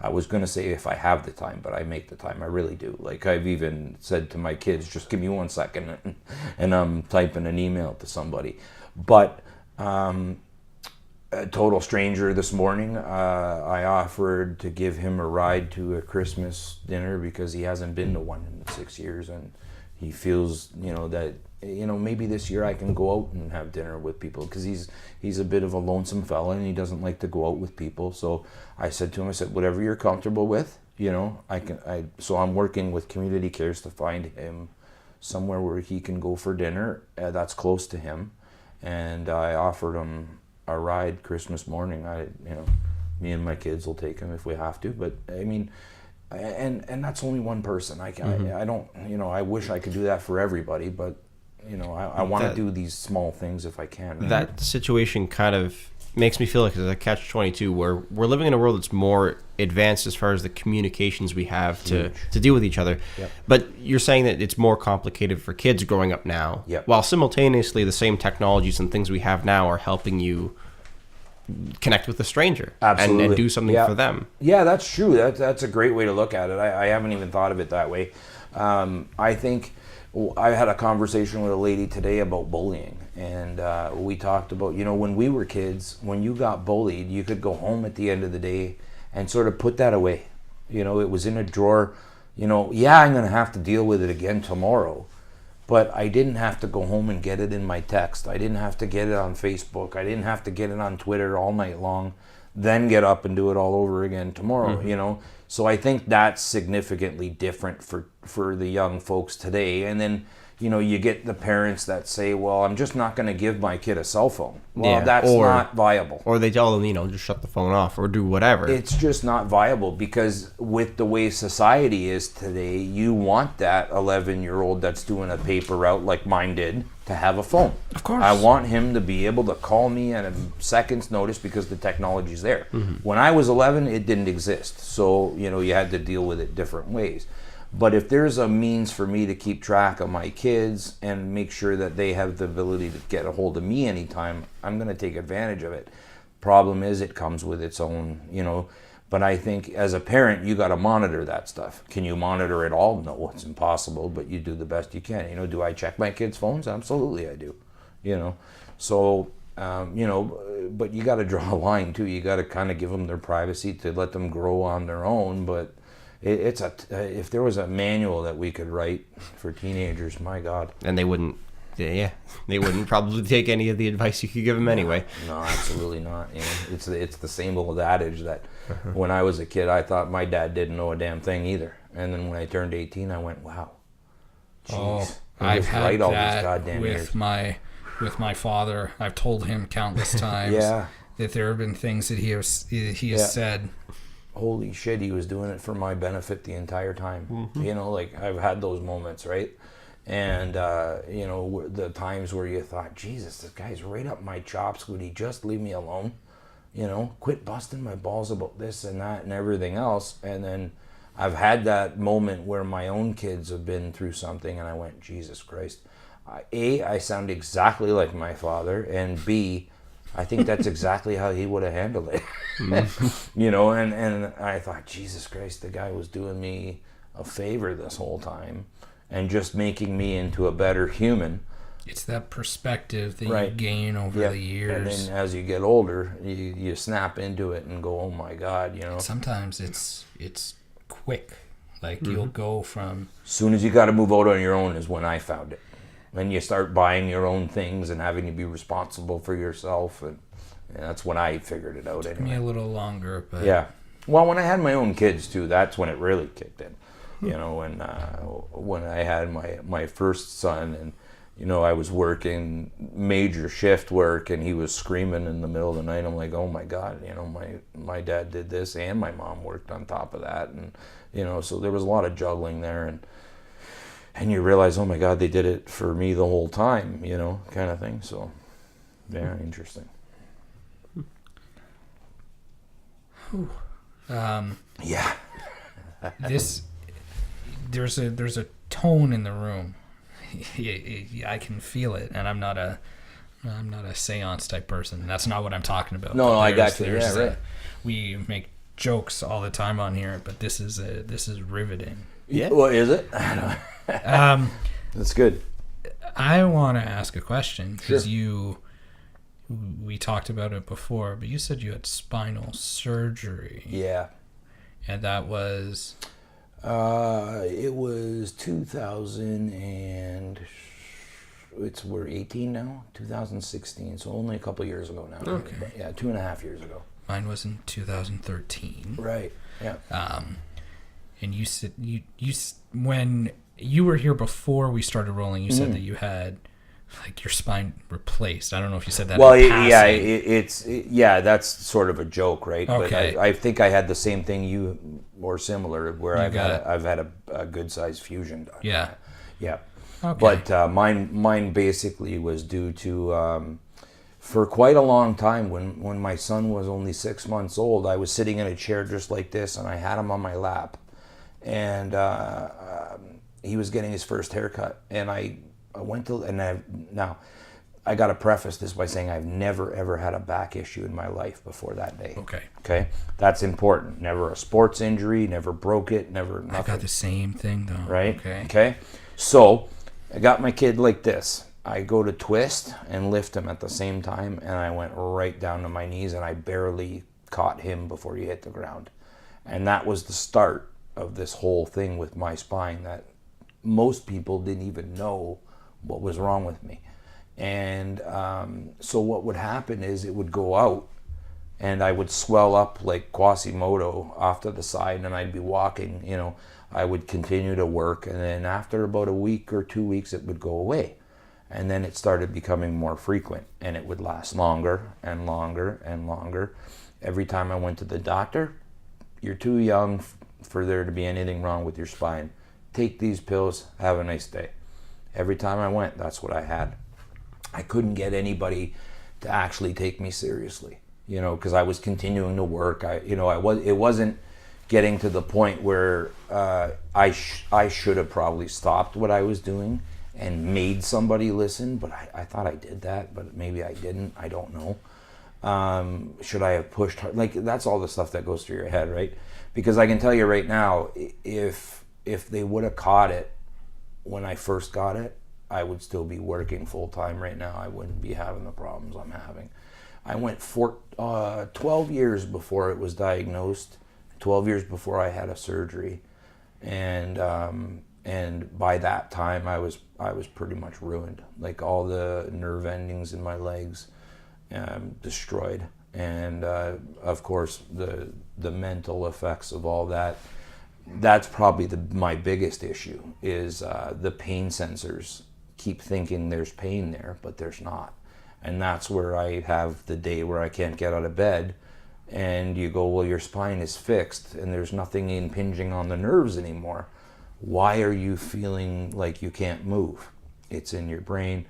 I was going to say if I have the time, but I make the time. I really do. Like, I've even said to my kids, just give me 1 second and I'm typing an email to somebody. But a total stranger this morning, I offered to give him a ride to a Christmas dinner because he hasn't been to one in 6 years. And he feels, you know, that, you know, maybe this year I can go out and have dinner with people, because he's a bit of a lonesome fella and he doesn't like to go out with people. So I said to him, I said, whatever you're comfortable with, you know, so I'm working with Community Cares to find him somewhere where he can go for dinner that's close to him. And I offered him a ride Christmas morning. You know, me and my kids will take him if we have to, but I mean, and that's only one person. I don't, you know, I wish I could do that for everybody, but you know, I want to do these small things if I can. Right? That situation kind of makes me feel like it's a catch-22, where we're living in a world that's more advanced as far as the communications we have to deal with each other. Yep. But you're saying that it's more complicated for kids growing up now, yep. while simultaneously the same technologies and things we have now are helping you connect with a stranger. Absolutely. and do something for them. Yeah, that's true. That's a great way to look at it. I haven't even thought of it that way. I think I had a conversation with a lady today about bullying, and we talked about, you know, when we were kids, when you got bullied, you could go home at the end of the day and sort of put that away. You know, it was in a drawer. You know, yeah, I'm going to have to deal with it again tomorrow, but I didn't have to go home and get it in my text. I didn't have to get it on Facebook. I didn't have to get it on Twitter all night long, then get up and do it all over again tomorrow, you know. So I think that's significantly different for the young folks today. And then, you know, you get the parents that say, well, I'm just not going to give my kid a cell phone. Well, that's not viable. Or they tell them, you know, just shut the phone off or do whatever. It's just not viable, because with the way society is today, you want that 11-year-old that's doing a paper route like mine did to have a phone. Of course. I want him to be able to call me at a second's notice because the technology's there. When I was 11, it didn't exist. So, you know, you had to deal with it different ways. But if there's a means for me to keep track of my kids and make sure that they have the ability to get a hold of me anytime, I'm going to take advantage of it. Problem is, it comes with its own, you know. But I think as a parent, you got to monitor that stuff. Can you monitor it all? No, it's impossible, but you do the best you can. You know, do I check my kids' phones? Absolutely I do, you know. So, you know, but you got to draw a line too. You got to kind of give them their privacy to let them grow on their own. But if there was a manual that we could write for teenagers, my God. And they wouldn't. They wouldn't probably take any of the advice you could give them anyway. No, absolutely not. You know, it's the same old adage that when I was a kid, I thought my dad didn't know a damn thing either. And then when I turned 18, I went, wow. Jeez, I've had right all that these goddamn with years. my father. I've told him countless times that there have been things that he has said. Holy shit, he was doing it for my benefit the entire time. You know, like, I've had those moments, right? And, you know, the times where you thought, Jesus, this guy's right up my chops. Would he just leave me alone? You know, quit busting my balls about this and that and everything else. And then I've had that moment where my own kids have been through something and I went, Jesus Christ. A, I sound exactly like my father. And B, I think that's exactly how he would have handled it. You know, and I thought, Jesus Christ, the guy was doing me a favor this whole time and just making me into a better human. It's that perspective that Right. you gain over the years. And then as you get older, you snap into it and go, oh my God, you know. Sometimes it's quick. Like you'll go from... As soon as you got to move out on your own is when I found it. When you start buying your own things and having to be responsible for yourself, and that's when I figured it out. Took anyway. me a little longer, but... Yeah. Well, when I had my own kids too, that's when it really kicked in. You know, when I had my first son, and you know, I was working major shift work, and he was screaming in the middle of the night. I'm like, oh my God, you know, my dad did this, and my mom worked on top of that, and you know, so there was a lot of juggling there, and you realize, oh my God, they did it for me the whole time, you know, kind of thing. So, yeah, interesting. Yeah. There's a tone in the room. I can feel it, and I'm not a seance type person. That's not what I'm talking about. No, I got you. Yeah, right. We make jokes all the time on here, but this is riveting. Yeah. Well, is it? That's good. I want to ask a question because Sure. we talked about it before, but you said you had spinal surgery. Yeah. And that was... It was 2000 and we're 18 now, 2016, so only a couple years ago now. Okay. But yeah, 2.5 years ago. Mine was in 2013. Right. Yeah. And you said you when you were here before we started rolling, you said that you had like your spine replaced. I don't know if you said that. Well, in passing. yeah, that's sort of a joke, right? Okay. But I think I had the same thing you or similar, where I've had a good sized fusion done. Yeah. Yeah. Okay. But mine basically was due to for quite a long time when my son was only 6 months old. I was sitting in a chair just like this, and I had him on my lap, and he was getting his first haircut, and I went to, now I got to preface this by saying I've never ever had a back issue in my life before that day. Okay, that's important. Never a sports injury, never broke it, never nothing. I got the same thing though. Right. Okay. So I got my kid like this. I go to twist and lift him at the same time, and I went right down to my knees, and I barely caught him before he hit the ground. And that was the start of this whole thing with my spine, that most people didn't even know what was wrong with me. And so what would happen is it would go out, and I would swell up like Quasimodo off to the side, and I'd be walking, you know, I would continue to work, and then after about a week or 2 weeks, it would go away. And then it started becoming more frequent, and it would last longer and longer and longer. Every time I went to the doctor, you're too young for there to be anything wrong with your spine. Take these pills, have a nice day. Every time I went, that's what I had. I couldn't get anybody to actually take me seriously, you know, because I was continuing to work. It wasn't getting to the point where I should have probably stopped what I was doing and made somebody listen, but I thought I did that, but maybe I didn't. I don't know. Should I have pushed hard? Like, that's all the stuff that goes through your head, right? Because I can tell you right now, if they would have caught it when I first got it, I would still be working full time right now. I wouldn't be having the problems I'm having. I went 12 years before it was diagnosed, 12 years before I had a surgery, and by that time I was pretty much ruined. Like, all the nerve endings in my legs destroyed, and of course the mental effects of all that. That's probably my biggest issue is the pain sensors keep thinking there's pain there, but there's not. And that's where I have the day where I can't get out of bed, and you go, well, your spine is fixed and there's nothing impinging on the nerves anymore. Why are you feeling like you can't move? It's in your brain.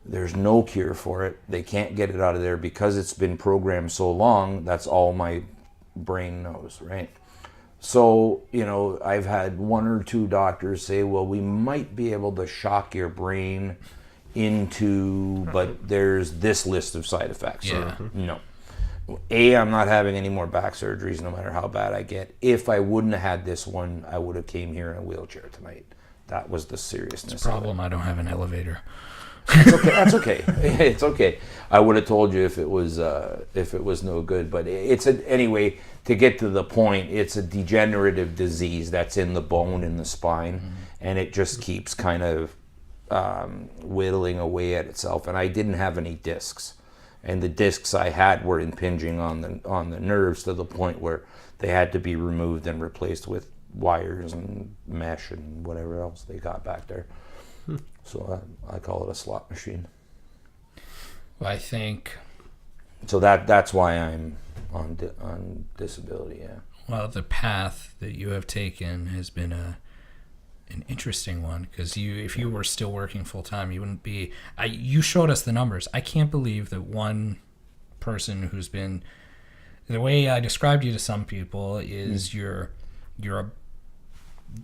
There's no cure for it. They can't get it out of there because it's been programmed so long. That's all my brain knows, right? So, you know, I've had 1 or 2 doctors say, well, we might be able to shock your brain but there's this list of side effects. Yeah. No. I'm not having any more back surgeries, no matter how bad I get. If I wouldn't have had this one, I would have came here in a wheelchair tonight. That was the seriousness. It's a problem. I don't have an elevator. It's okay. That's okay. It's okay. I would have told you if it was no good, but anyway. To get to the point, it's a degenerative disease that's in the bone in the spine, and it just keeps kind of whittling away at itself. And I didn't have any discs, and the discs I had were impinging on the nerves to the point where they had to be removed and replaced with wires and mesh and whatever else they got back there. So I call it a slot machine. Well, I think. So that's why I'm on disability. Yeah. Well, the path that you have taken has been an interesting one, because if you were still working full time, you wouldn't be. You showed us the numbers. I can't believe that one person who's been. The way I described you to some people is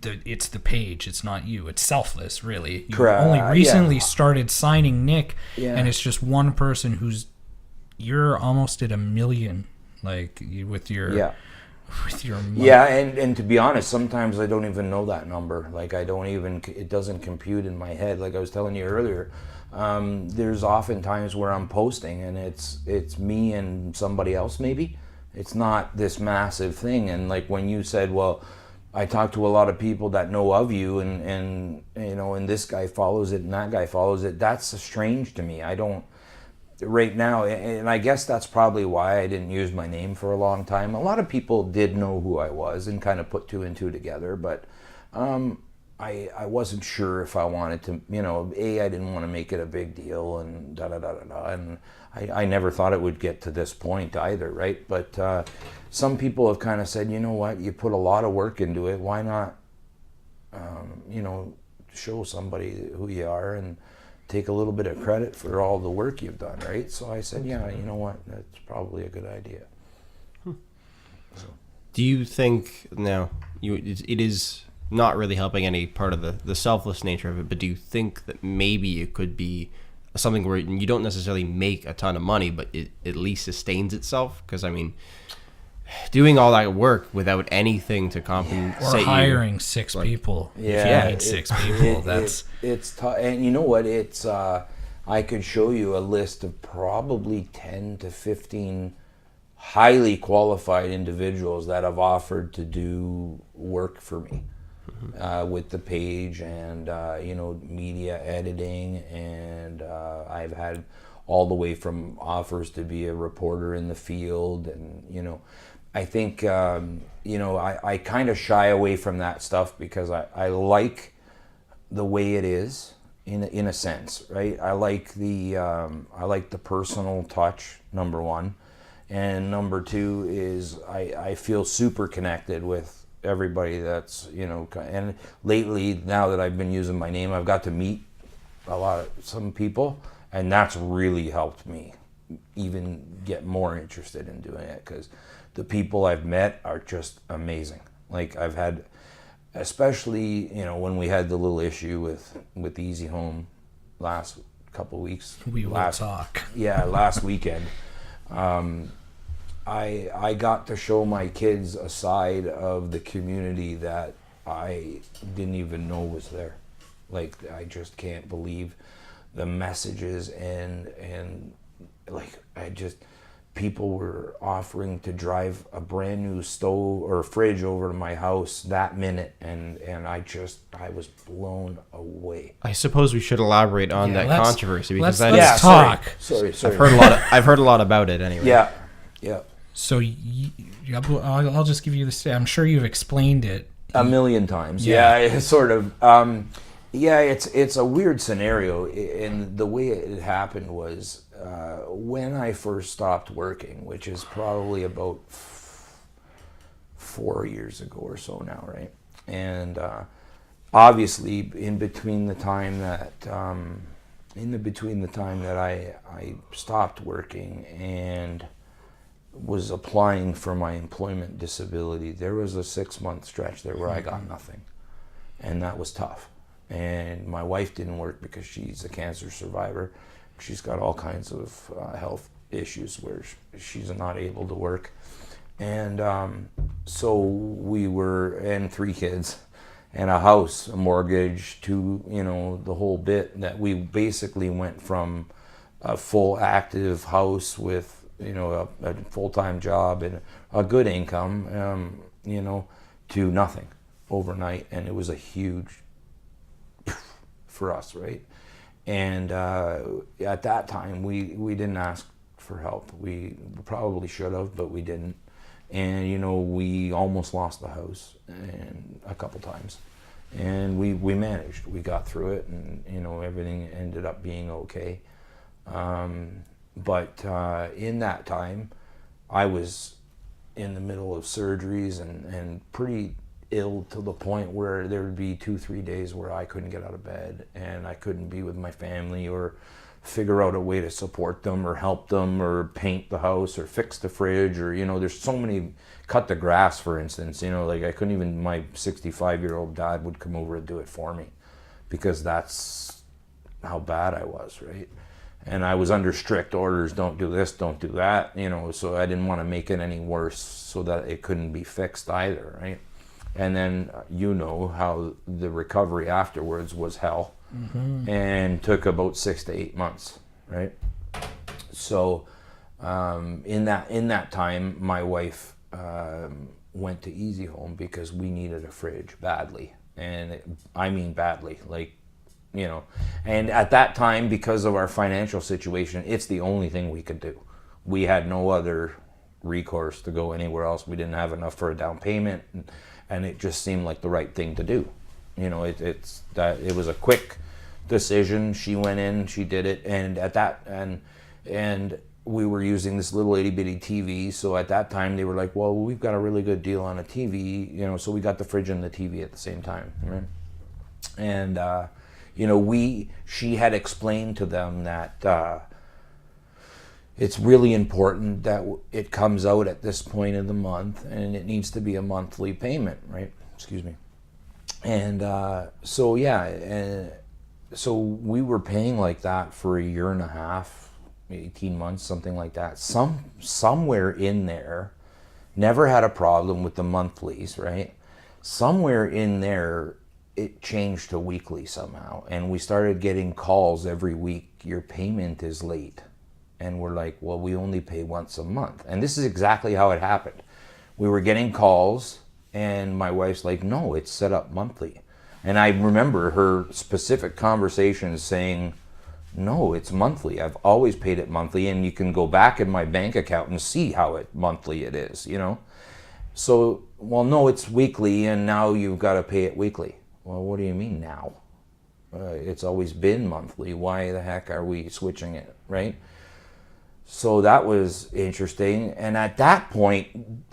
it's the page. It's not you. It's selfless, really. You only recently started signing Nick, and it's just one person who's. You're almost at 1 million, like with your money. And to be honest, sometimes I don't even know that number. Like it doesn't compute in my head. Like I was telling you earlier, there's often times where I'm posting and it's me and somebody else maybe. It's not this massive thing. And like when you said, well, I talk to a lot of people that know of you and you know, and this guy follows it and that guy follows it. That's strange to me. I don't. Right now, and I guess that's probably why I didn't use my name for a long time. A lot of people did know who I was and kind of put two and two together, but I wasn't sure if I wanted to, you know, I didn't want to make it a big deal and da-da-da-da-da, and I never thought it would get to this point either, right? But some people have kind of said, you know what, you put a lot of work into it, why not, you know, show somebody who you are and take a little bit of credit for all the work you've done, right? So I said, yeah, you know what, that's probably a good idea. So. Do you think now it is not really helping any part of the selfless nature of it, but do you think that maybe it could be something where you don't necessarily make a ton of money, but it at least sustains itself? Because I mean, doing all that work without anything to compensate, or hiring 6 people. If you need 6 people, it's tough. And you know what? It's I could show you a list of probably 10 to 15 highly qualified individuals that have offered to do work for me with the page and you know, media editing, and I've had all the way from offers to be a reporter in the field, and you know. I think, you know, I kind of shy away from that stuff because I like the way it is in a sense, right? I like the personal touch, number one. And number two is I feel super connected with everybody that's, you know, and lately, now that I've been using my name, I've got to meet some people, and that's really helped me even get more interested in doing it, because the people I've met are just amazing. Like I've had, especially, you know, when we had the little issue with Easyhome last couple of weeks. We will talk. Yeah, last weekend. I got to show my kids a side of the community that I didn't even know was there. Like I just can't believe the messages and like people were offering to drive a brand new stove or fridge over to my house that minute, and I was blown away. I suppose we should elaborate on that controversy, because let's talk. Sorry. I've heard a lot about it anyway. Yeah. So I'll just give you this. I'm sure you've explained it 1 million times. Yeah, sort of. It's a weird scenario, and the way it happened was when I first stopped working, which is probably about 4 years ago or so now, right? And obviously, in between the time that I stopped working and was applying for my employment disability, there was a 6-month stretch there where I got nothing, and that was tough. And my wife didn't work because she's a cancer survivor. She's got all kinds of health issues where she's not able to work. And so we were, and 3 kids. and a house, a mortgage, to, the whole bit, that we basically went from a full active house with, a full-time job and a good income, to nothing overnight. And it was a huge for us, right? And at that time, we didn't ask for help. We probably should have, but we didn't. And we almost lost the house and a couple times, and we managed. We got through it, and everything ended up being okay. But in that time, I was in the middle of surgeries and pretty ill, to the point where there would be 2-3 days where I couldn't get out of bed, and I couldn't be with my family or figure out a way to support them or help them or paint the house or fix the fridge, or there's so many, cut the grass, for instance. Like, I couldn't even, my 65-year-old dad would come over and do it for me, because that's how bad I was, right? And I was under strict orders: don't do this, don't do that, so I didn't want to make it any worse so that it couldn't be fixed either, right? And then how the recovery afterwards was hell. Mm-hmm. And took about 6 to 8 months, right? So in that time, my wife went to Easyhome because we needed a fridge badly, and I mean badly, like, And at that time, because of our financial situation, it's the only thing we could do. We had no other recourse to go anywhere else. We didn't have enough for a down payment, and it just seemed like the right thing to do. It was a quick decision. She went in, she did it, and and we were using this little itty bitty TV. So at that time, they were like, "Well, we've got a really good deal on a TV," So we got the fridge and the TV at the same time, right? And she had explained to them that it's really important that it comes out at this point of the month, and it needs to be a monthly payment, right? Excuse me. And so we were paying like that for 1.5 years, 18 months, something like that. Somewhere in there, never had a problem with the monthlies, right? Somewhere in there, it changed to weekly somehow, and we started getting calls every week: "Your payment is late." And we're like, "Well, we only pay once a month." And this is exactly how it happened. We were getting calls, and my wife's like, "No, it's set up monthly." And I remember her specific conversations saying, "No, it's monthly. I've always paid it monthly, and you can go back in my bank account and see how monthly it is, So, "Well, no, it's weekly, and now you've got to pay it weekly." "Well, what do you mean now? It's always been monthly. Why the heck are we switching it, right?" So that was interesting. And at that point,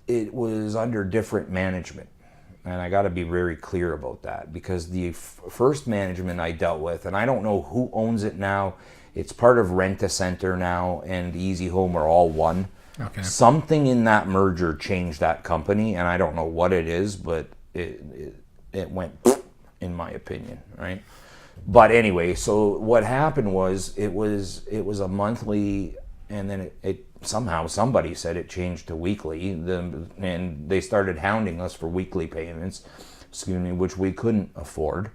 it was under different management. And I got to be very clear about that, because the first management I dealt with, and I don't know who owns it now, it's part of Rent-A-Center now, and Easyhome are all one. Okay. Something in that merger changed that company, and I don't know what it is, but it went, in my opinion, right? But anyway, so what happened was it was a monthly, and then it somehow, somebody said it changed to weekly, and they started hounding us for weekly payments, which we couldn't afford.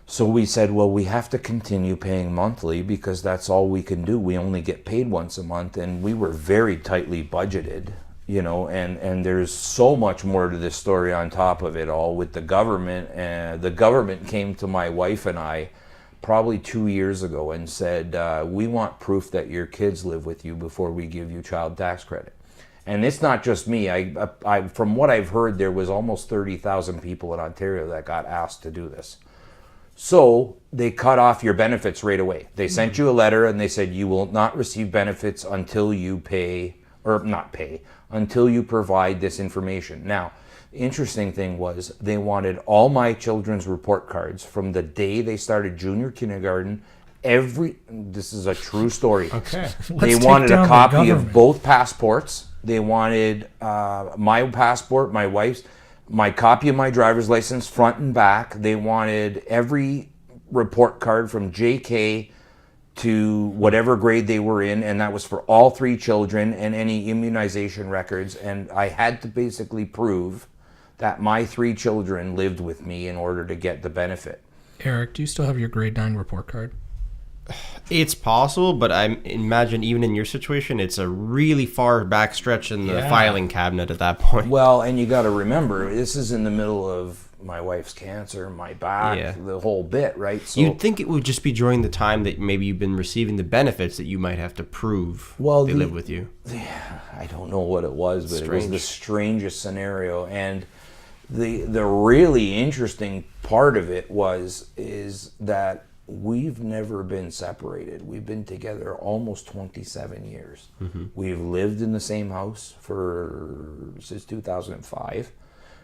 So we said, well, we have to continue paying monthly, because that's all we can do. We only get paid once a month, and we were very tightly budgeted, and there's so much more to this story on top of it all with the government. And the government came to my wife and I probably 2 years ago and said, "We want proof that your kids live with you before we give you child tax credit." And it's not just me. I from what I've heard, there was almost 30,000 people in Ontario that got asked to do this. So they cut off your benefits right away. They sent you a letter and they said, "You will not receive benefits until you until you provide this information." Now, the interesting thing was, they wanted all my children's report cards from the day they started junior kindergarten. This is a true story. Okay. They wanted a copy of both passports. They wanted my passport, my wife's, my copy of my driver's license, front and back. They wanted every report card from JK to whatever grade they were in, and that was for all 3 children, and any immunization records. And I had to basically prove that my 3 children lived with me in order to get the benefit. Eric, do you still have your grade 9 report card? It's possible, but I imagine even in your situation, it's a really far back stretch in the filing cabinet at that point. Well, and you got to remember, this is in the middle of my wife's cancer, my back, the whole bit, right? So you'd think it would just be during the time that maybe you've been receiving the benefits that you might have to prove they live with you. I don't know what it was, but it was the strangest scenario. And the really interesting part of it is that we've never been separated. We've been together almost 27 years. Mm-hmm. We've lived in the same house since 2005,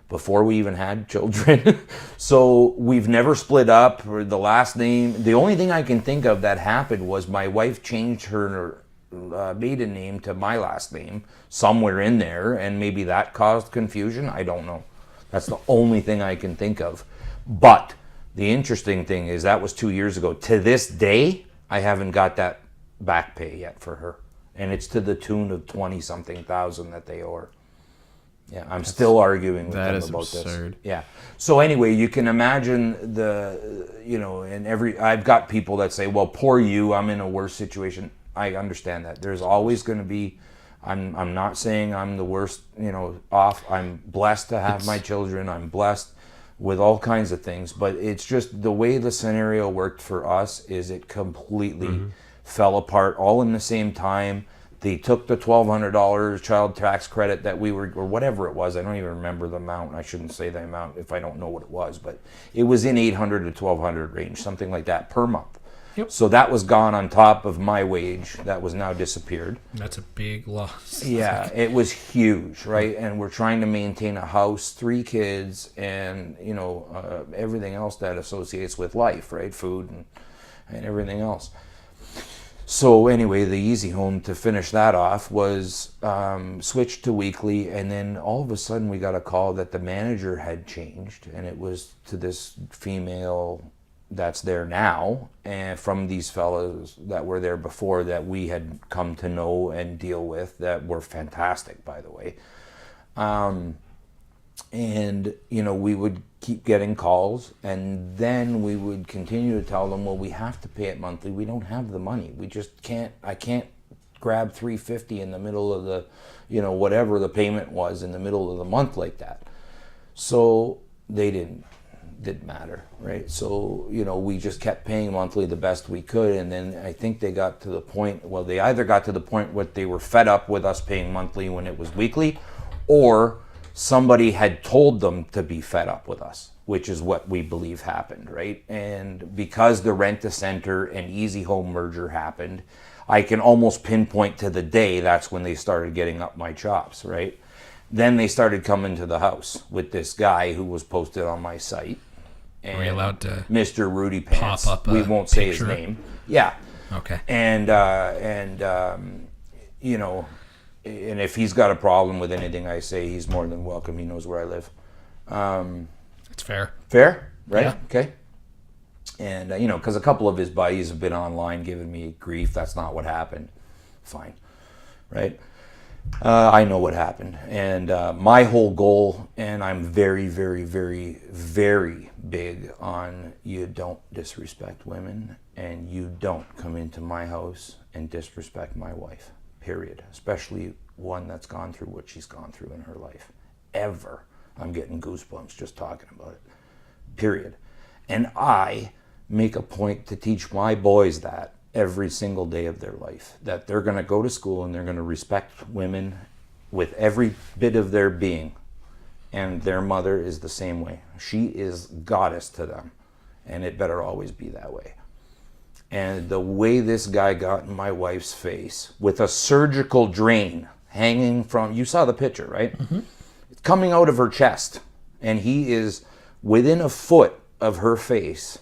before we even had children. So we've never split up. Or the last name, the only thing I can think of that happened was my wife changed her maiden name to my last name somewhere in there, and maybe that caused confusion. I don't know. That's the only thing I can think of. But the interesting thing is that was 2 years ago. To this day, I haven't got that back pay yet for her. And it's to the tune of 20-something thousand that they owe her. Yeah, I'm still arguing with them about absurd. This. Yeah. So anyway, you can imagine I've got people that say, well, poor you, I'm in a worse situation. I understand that. There's always going to be, I'm not saying I'm the worst, off. I'm blessed to have my children. I'm blessed with all kinds of things, but it's just the way the scenario worked for us is it completely fell apart all in the same time. They took the $1,200 child tax credit that or whatever it was. I don't even remember the amount. I shouldn't say the amount if I don't know what it was, but it was in $800 to $1,200 range, something like that per month. Yep. So that was gone on top of my wage that was now disappeared. That's a big loss. Yeah, it was huge, right? And we're trying to maintain a house, 3 kids, and everything else that associates with life, right? Food and everything else. So anyway, the Easyhome, to finish that off, was switched to weekly, and then all of a sudden we got a call that the manager had changed, and it was to this female that's there now, and from these fellows that were there before that we had come to know and deal with, that were fantastic, by the way. And we would keep getting calls, and then we would continue to tell them, well, we have to pay it monthly. We don't have the money. We just can't. I can't grab $350 in the middle of the, whatever the payment was in the middle of the month like that. So they didn't matter, right? So, we just kept paying monthly the best we could, and then I think they got to the point, they either got to the point where they were fed up with us paying monthly when it was weekly, or somebody had told them to be fed up with us, which is what we believe happened, right? And because the Rent-A-Center and Easyhome merger happened, I can almost pinpoint to the day that's when they started getting up my chops, right? Then they started coming to the house with this guy who was posted on my site. And were you allowed to Mr. Rudy Pants. pop up we won't say his picture? name. Yeah. Okay. And if he's got a problem with anything I say, he's more than welcome. He knows where I live. That's fair. Fair? Right? Yeah. Okay. And, because a couple of his buddies have been online giving me grief. That's not what happened. Fine. Right? I know what happened. And my whole goal, and I'm very, very, very, very big on you don't disrespect women, and you don't come into my house and disrespect my wife, period. Especially one that's gone through what she's gone through in her life. Ever. I'm getting goosebumps just talking about it. Period. And I make a point to teach my boys that every single day of their life, that they're going to go to school and they're going to respect women with every bit of their being. And their mother is the same way. She is goddess to them, and it better always be that way. And the way this guy got in my wife's face with a surgical drain hanging from, you saw the picture, right? Mm-hmm. It's coming out of her chest, and he is within a foot of her face.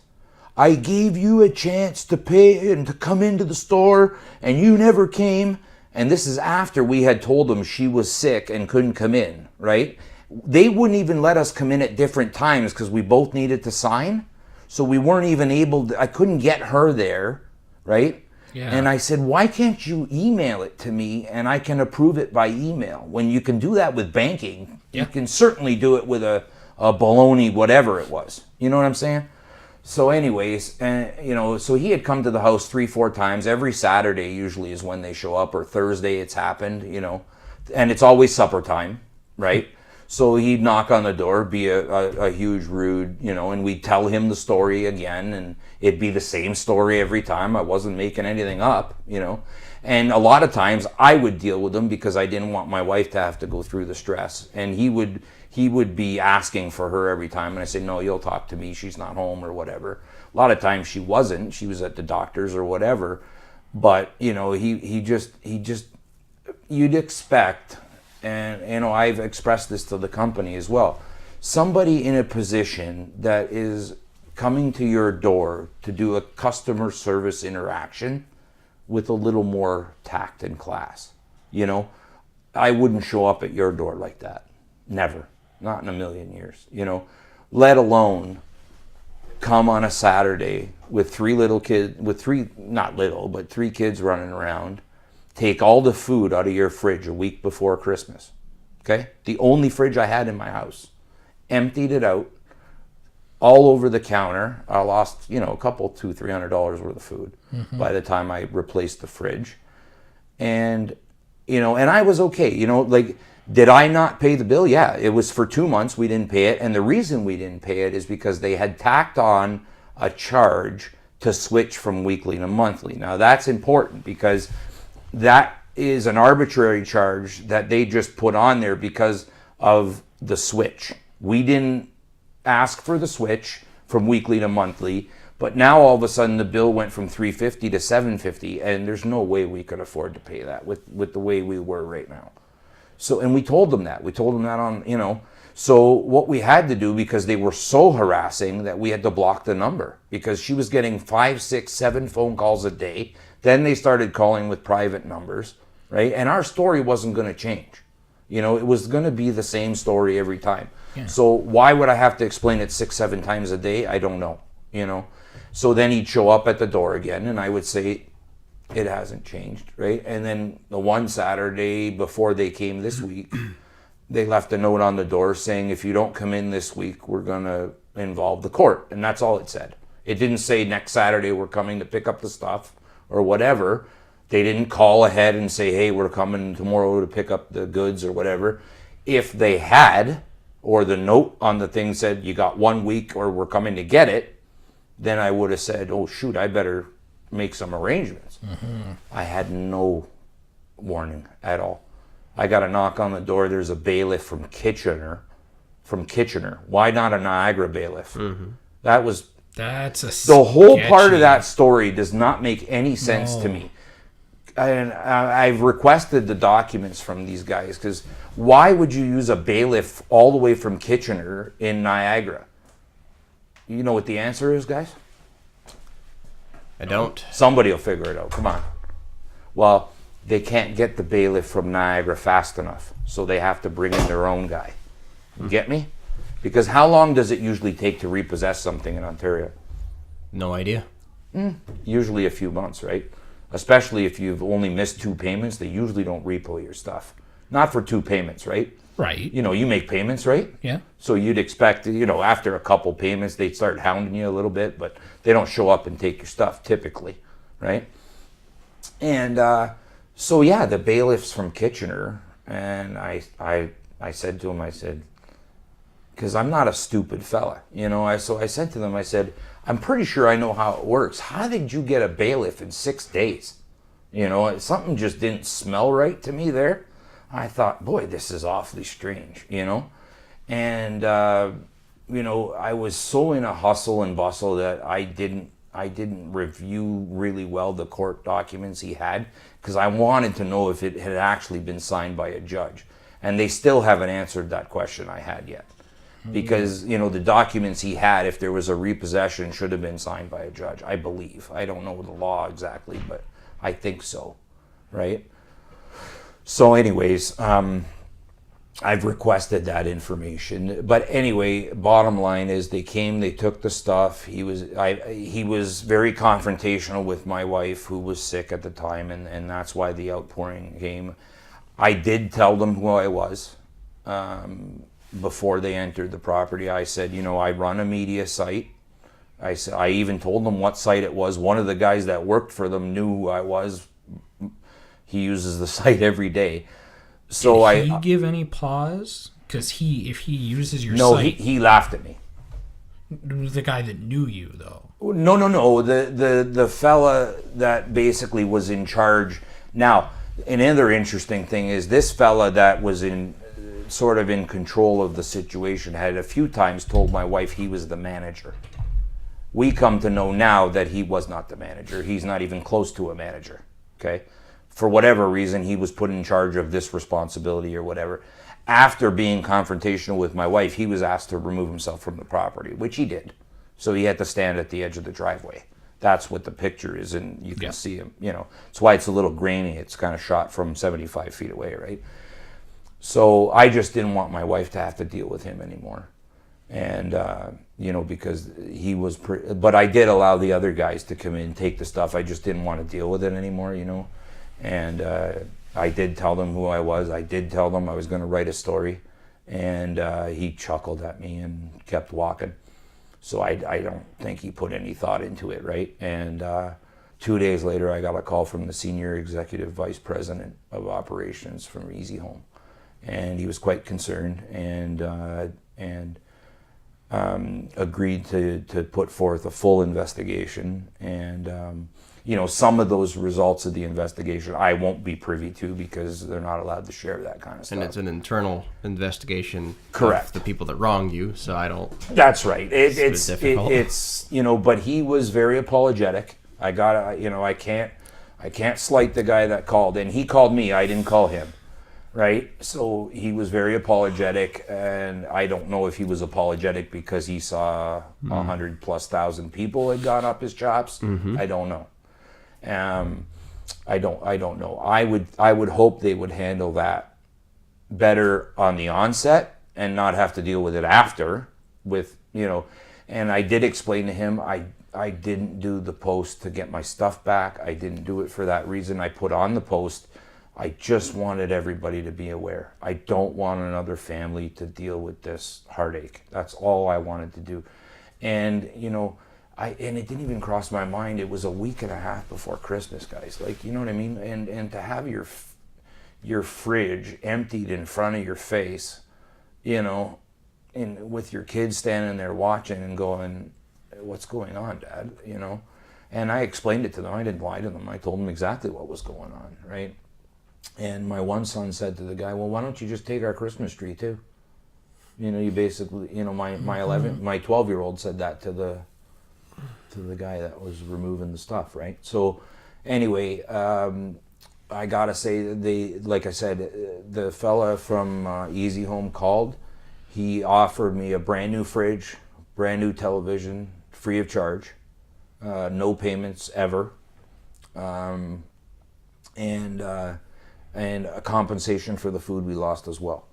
I gave you a chance to pay and to come into the store, and you never came. And this is after we had told them she was sick and couldn't come in, right? They wouldn't even let us come in at different times because we both needed to sign. So we weren't even able to, I couldn't get her there, right? Yeah. And I said, why can't you email it to me and I can approve it by email? When you can do that with banking, Yeah. You can certainly do it with a bologna, whatever it was. You know what I'm saying? So anyways, so he had come to the house 3-4 times. Every Saturday usually is when they show up, or Thursday it's happened, and it's always supper time, right? So he'd knock on the door, be a huge rude, and we'd tell him the story again, and it'd be the same story every time. I wasn't making anything up, And a lot of times I would deal with him because I didn't want my wife to have to go through the stress. And he would be asking for her every time, and I say, no, you'll talk to me. She's not home or whatever. A lot of times she wasn't. She was at the doctor's or whatever. But he just you'd expect. And I've expressed this to the company as well. Somebody in a position that is coming to your door to do a customer service interaction with a little more tact and class. I wouldn't show up at your door like that. Never. Not in a million years. Let alone come on a Saturday with 3 little kids, with 3, not little, but 3 kids running around. Take all the food out of your fridge a week before Christmas, okay? The only fridge I had in my house. Emptied it out all over the counter. I lost, a couple, $200-$300 worth of food by the time I replaced the fridge. And, and I was okay. Did I not pay the bill? Yeah, it was for 2 months. We didn't pay it. And the reason we didn't pay it is because they had tacked on a charge to switch from weekly to monthly. Now, that's important because that is an arbitrary charge that they just put on there because of the switch. We didn't ask for the switch from weekly to monthly, but now all of a sudden the bill went from $350 to $750, and there's no way we could afford to pay that with the way we were right now. So, and we told them that. We told them that on, So what we had to do, because they were so harassing, that we had to block the number because she was getting 5, 6, 7 phone calls a day. Then they started calling with private numbers, right? And our story wasn't going to change. It was going to be the same story every time. Yeah. So why would I have to explain it 6, 7 times a day? I don't know, So then he'd show up at the door again, and I would say, it hasn't changed, right? And then the one Saturday before they came this week, they left a note on the door saying, if you don't come in this week, we're going to involve the court. And that's all it said. It didn't say next Saturday we're coming to pick up the stuff or whatever. They didn't call ahead and say, hey, we're coming tomorrow to pick up the goods or whatever. If they had, or the note on the thing said you got 1 week or we're coming to get it, then I would have said, oh shoot, I better make some arrangements. I had no warning at all. I got a knock on the door. There's a bailiff from Kitchener. Why not a Niagara bailiff? That's the whole part of that story does not make any sense to me. And I've requested the documents from these guys, because why would you use a bailiff all the way from Kitchener in Niagara? You know what the answer is, guys? I don't. Somebody will figure it out. Come on. Well, they can't get the bailiff from Niagara fast enough, so they have to bring in their own guy. You get me? Because how long does it usually take to repossess something in Ontario? No idea. Usually a few months, right? Especially if you've only missed 2 payments, they usually don't repo your stuff. Not for 2 payments, right? Right. You make payments, right? Yeah. So you'd expect, after a couple payments, they'd start hounding you a little bit, but they don't show up and take your stuff typically, right? And so yeah, the bailiff's from Kitchener, and I said to him, because I'm not a stupid fella, so I said to them, I said, I'm pretty sure I know how it works. How did you get a bailiff in 6 days? Something just didn't smell right to me there. I thought, boy, this is awfully strange, And, I was so in a hustle and bustle that I didn't review really well the court documents he had, because I wanted to know if it had actually been signed by a judge. And they still haven't answered that question I had yet. Because, the documents he had, if there was a repossession, should have been signed by a judge, I believe. I don't know the law exactly, but I think so, right? So anyways, I've requested that information. But anyway, bottom line is they came, they took the stuff. He was very confrontational with my wife, who was sick at the time, and that's why the outpouring came. I did tell them who I was. before they entered the property. I said, I run a media site. I even told them what site it was. One of the guys that worked for them knew who I was. He uses the site every day. So Did he give any pause? Because if he uses your no, site... he laughed at me. The guy that knew you, though. No. The fella that basically was in charge. Now, another interesting thing is this fella that was in control of the situation had a few times told my wife he was the manager. We come to know now that he was not the manager. He's not even close to a manager. Okay? For whatever reason, he was put in charge of this responsibility or whatever. After being confrontational with my wife, he was asked to remove himself from the property, which he did. So he had to stand at the edge of the driveway. That's what the picture is, and you can see him. It's why it's a little grainy. It's kind of shot from 75 feet away, right? So I just didn't want my wife to have to deal with him anymore. And, because he was... But I did allow the other guys to come in and take the stuff. I just didn't want to deal with it anymore, And I did tell them who I was. I did tell them I was going to write a story. And he chuckled at me and kept walking. So I don't think he put any thought into it, right? And 2 days later, I got a call from the senior executive vice president of operations from Easyhome. And he was quite concerned and agreed to put forth a full investigation. And, some of those results of the investigation I won't be privy to because they're not allowed to share that kind of stuff. And it's an internal investigation. Correct. Of the people that wronged you, so I don't... That's right. It's difficult. But he was very apologetic. I can't slight the guy that called. And he called me, I didn't call him. Right? So he was very apologetic, and I don't know if he was apologetic because he saw 100,000+ people had gone up his chops. Mm-hmm. I don't know. I don't know. I would hope they would handle that better on the onset and not have to deal with it after and I did explain to him I didn't do the post to get my stuff back. I didn't do it for that reason. I put on the post. I just wanted everybody to be aware. I don't want another family to deal with this heartache. That's all I wanted to do. And, and it didn't even cross my mind. It was a week and a half before Christmas, guys. Like, you know what I mean? And to have your fridge emptied in front of your face, and with your kids standing there watching and going, what's going on, Dad? And I explained it to them. I didn't lie to them. I told them exactly what was going on, right? And my one son said to the guy, well, why don't you just take our Christmas tree too? You basically, my 12-year-old said that to the guy that was removing the stuff, right? So anyway, I gotta say, like I said, the fella from Easyhome called. He offered me a brand new fridge, brand new television, free of charge, no payments ever, and a compensation for the food we lost as well.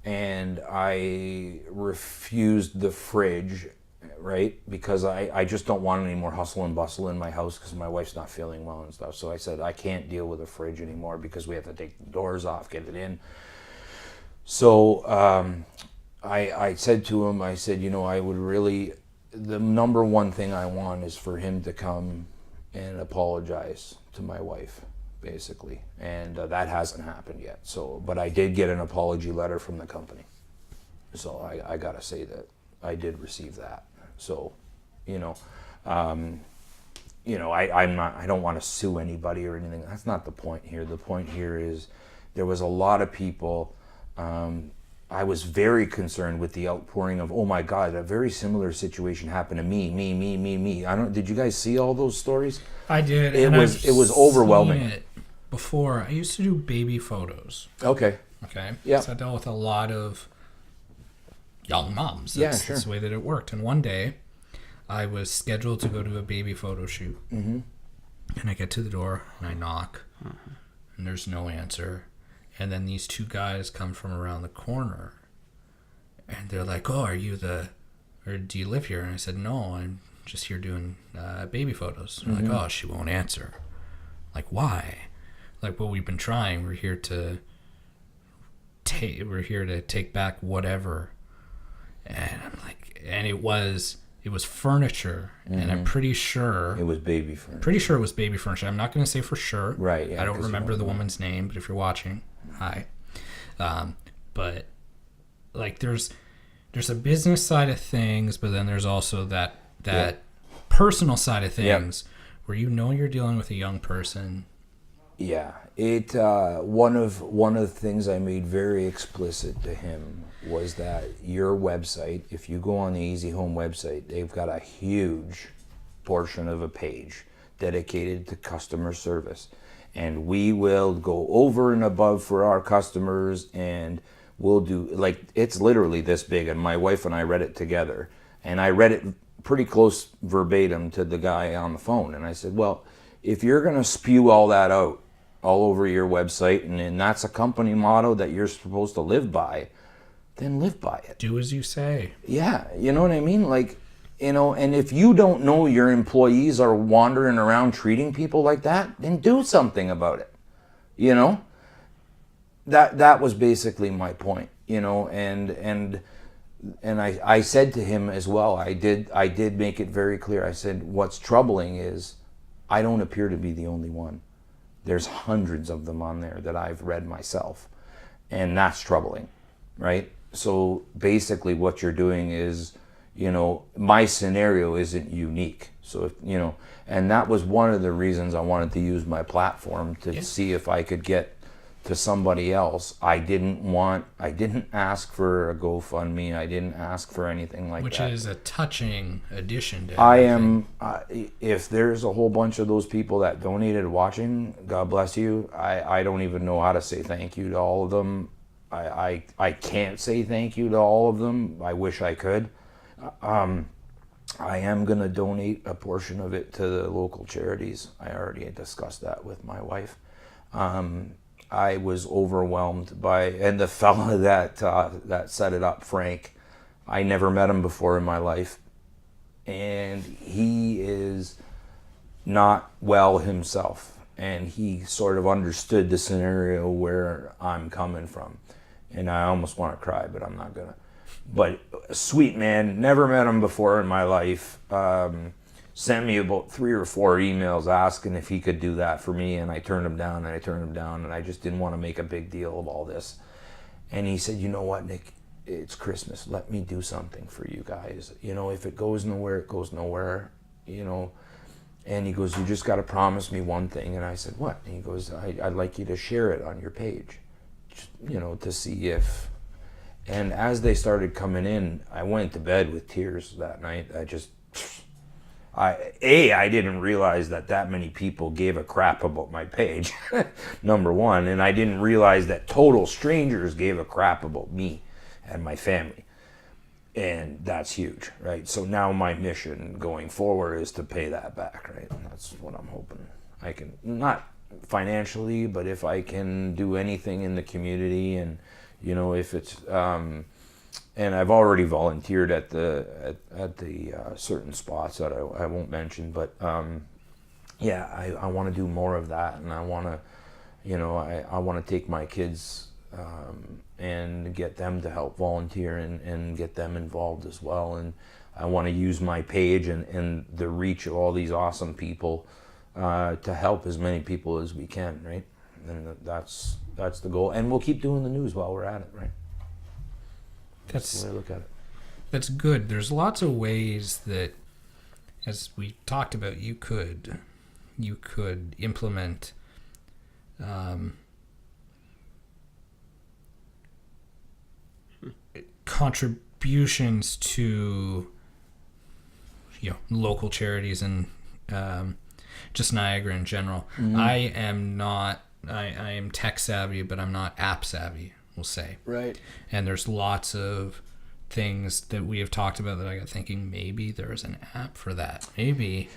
And I refused the fridge, right? Because I just don't want any more hustle and bustle in my house because my wife's not feeling well and stuff. So I said, I can't deal with a fridge anymore because we have to take the doors off, get it in. So I said to him, I said, I would really, the number one thing I want is for him to come and apologize to my wife, basically. And that hasn't happened yet. So, but I did get an apology letter from the company. So I gotta say that I did receive that. So, I'm not, I don't want to sue anybody or anything. That's not the point here. The point here is there was a lot of people. I was very concerned with the outpouring of, oh my God, a very similar situation happened to me. Did you guys see all those stories? I did. It was overwhelming. Seen it before. I used to do baby photos. Okay. Yeah. So I dealt with a lot of young moms. Sure. That's the way that it worked. And one day, I was scheduled to go to a baby photo shoot. Mm-hmm. And I get to the door, and I knock, and there's no answer. And then these two guys come from around the corner, and they're like, oh, or do you live here? And I said, no, I'm just here doing baby photos. They're like, oh, she won't answer. Like, why? Like, well, we've been trying. We're here to we're here to take back whatever. And I'm like, and it was furniture, and I'm pretty sure it was baby furniture. Pretty sure it was baby furniture. I'm not going to say for sure. Right. Yeah, I don't remember the woman's name, but if you're watching, hi. But like, there's a business side of things, but then there's also that personal side of things where you're dealing with a young person. Yeah. It one of the things I made very explicit to him was that your website, if you go on the Easyhome website, they've got a huge portion of a page dedicated to customer service. And we will go over and above for our customers, and we'll do, like, it's literally this big, and my wife and I read it together. And I read it pretty close verbatim to the guy on the phone. And I said, well, if you're going to spew all that out all over your website, and that's a company motto that you're supposed to live by, then live by it. Do as you say. Yeah, you know what I mean? Like, and if you don't know your employees are wandering around treating people like that, then do something about it. That was basically my point, and I said to him as well, I did make it very clear. I said, what's troubling is I don't appear to be the only one. There's hundreds of them on there that I've read myself, and that's troubling, right? So basically what you're doing is, my scenario isn't unique. So, and that was one of the reasons I wanted to use my platform to see if I could get to somebody else. I didn't ask for a GoFundMe. I didn't ask for anything like that. Which is a touching addition to everything. If there's a whole bunch of those people that donated watching, God bless you. I don't even know how to say thank you to all of them. I can't say thank you to all of them. I wish I could. I am going to donate a portion of it to the local charities. I already had discussed that with my wife. I was overwhelmed by, and the fella that set it up, Frank, I never met him before in my life, and he is not well himself, and he sort of understood the scenario where I'm coming from, and I almost want to cry, but I'm not gonna. But sweet man, never met him before in my life. Sent me about 3 or 4 emails asking if he could do that for me, and I turned him down, and I just didn't want to make a big deal of all this. And he said, you know what, Nick, it's Christmas. Let me do something for you guys. If it goes nowhere, it goes nowhere, And he goes, you just got to promise me one thing. And I said, what? And he goes, I'd like you to share it on your page, to see if... And as they started coming in, I went to bed with tears that night. I didn't realize that many people gave a crap about my page, number one, and I didn't realize that total strangers gave a crap about me and my family, and that's huge, right? So now my mission going forward is to pay that back, right? And that's what I'm hoping I can, not financially, but if I can do anything in the community, and if it's and I've already volunteered at the certain spots that I won't mention, but I want to do more of that, and I want to, I want to take my kids and get them to help volunteer and get them involved as well, and I want to use my page and the reach of all these awesome people to help as many people as we can, right? And that's the goal, and we'll keep doing the news while we're at it, right? That's the way I look at it. That's good. There's lots of ways that, as we talked about, you could implement contributions to local charities and just Niagara in general. Mm-hmm. I am tech savvy, but I'm not app savvy, we'll say. Right. And there's lots of things that we have talked about that I got thinking maybe there's an app for that. Maybe.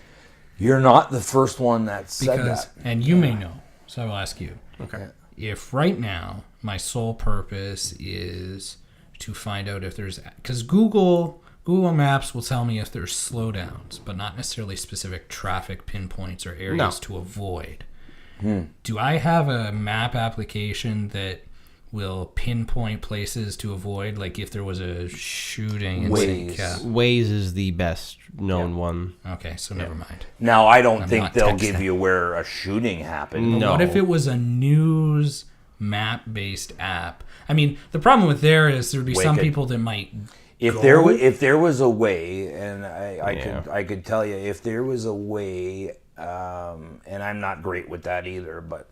You're not the first one that said that. And you may know, so I will ask you. Okay. If right now my sole purpose is to find out if there's... Because Google Maps will tell me if there's slowdowns, but not necessarily specific traffic pinpoints or areas to avoid. Do I have a map application that will pinpoint places to avoid, like if there was a shooting in Waze. St. Cat. Waze is the best known one. Okay, so never mind. Now, I don't I'm think not they'll texting. give you where a shooting happened. No. What if it was a news map-based app? I mean, the problem with there is there would be some Wicked. people that might If go. there was a way, and I could tell you, if there was a way, and I'm not great with that either, but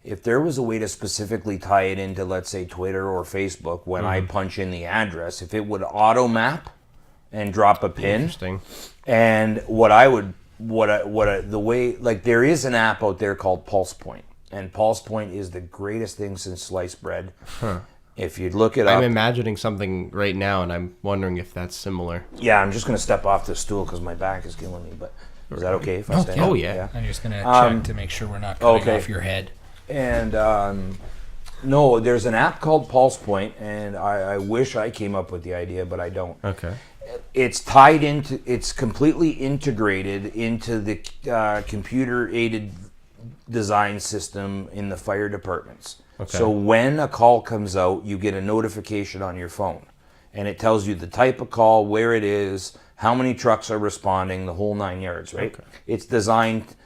if there was a way to specifically tie it into, let's say, Twitter or Facebook, when I punch in the address, if it would auto map and drop a pin, Interesting. and the way, like, there is an app out there called Pulse Point, and Pulse Point is the greatest thing since sliced bread. If you look it up, I'm imagining something right now, and I'm wondering if that's similar. yeah, I'm just gonna step off the stool because my back is killing me. But is that okay if I stand? Oh, up? yeah. I'm just going to check to make sure we're not cutting okay. off your head. And no, there's an app called Pulse Point, and I wish I came up with the idea, but I don't. Okay. It's tied into, it's completely integrated into the computer-aided design system in the fire departments. Okay. So when a call comes out, you get a notification on your phone, and it tells you the type of call, where it is, how many trucks are responding, the whole 9 yards, right? Okay. It's designed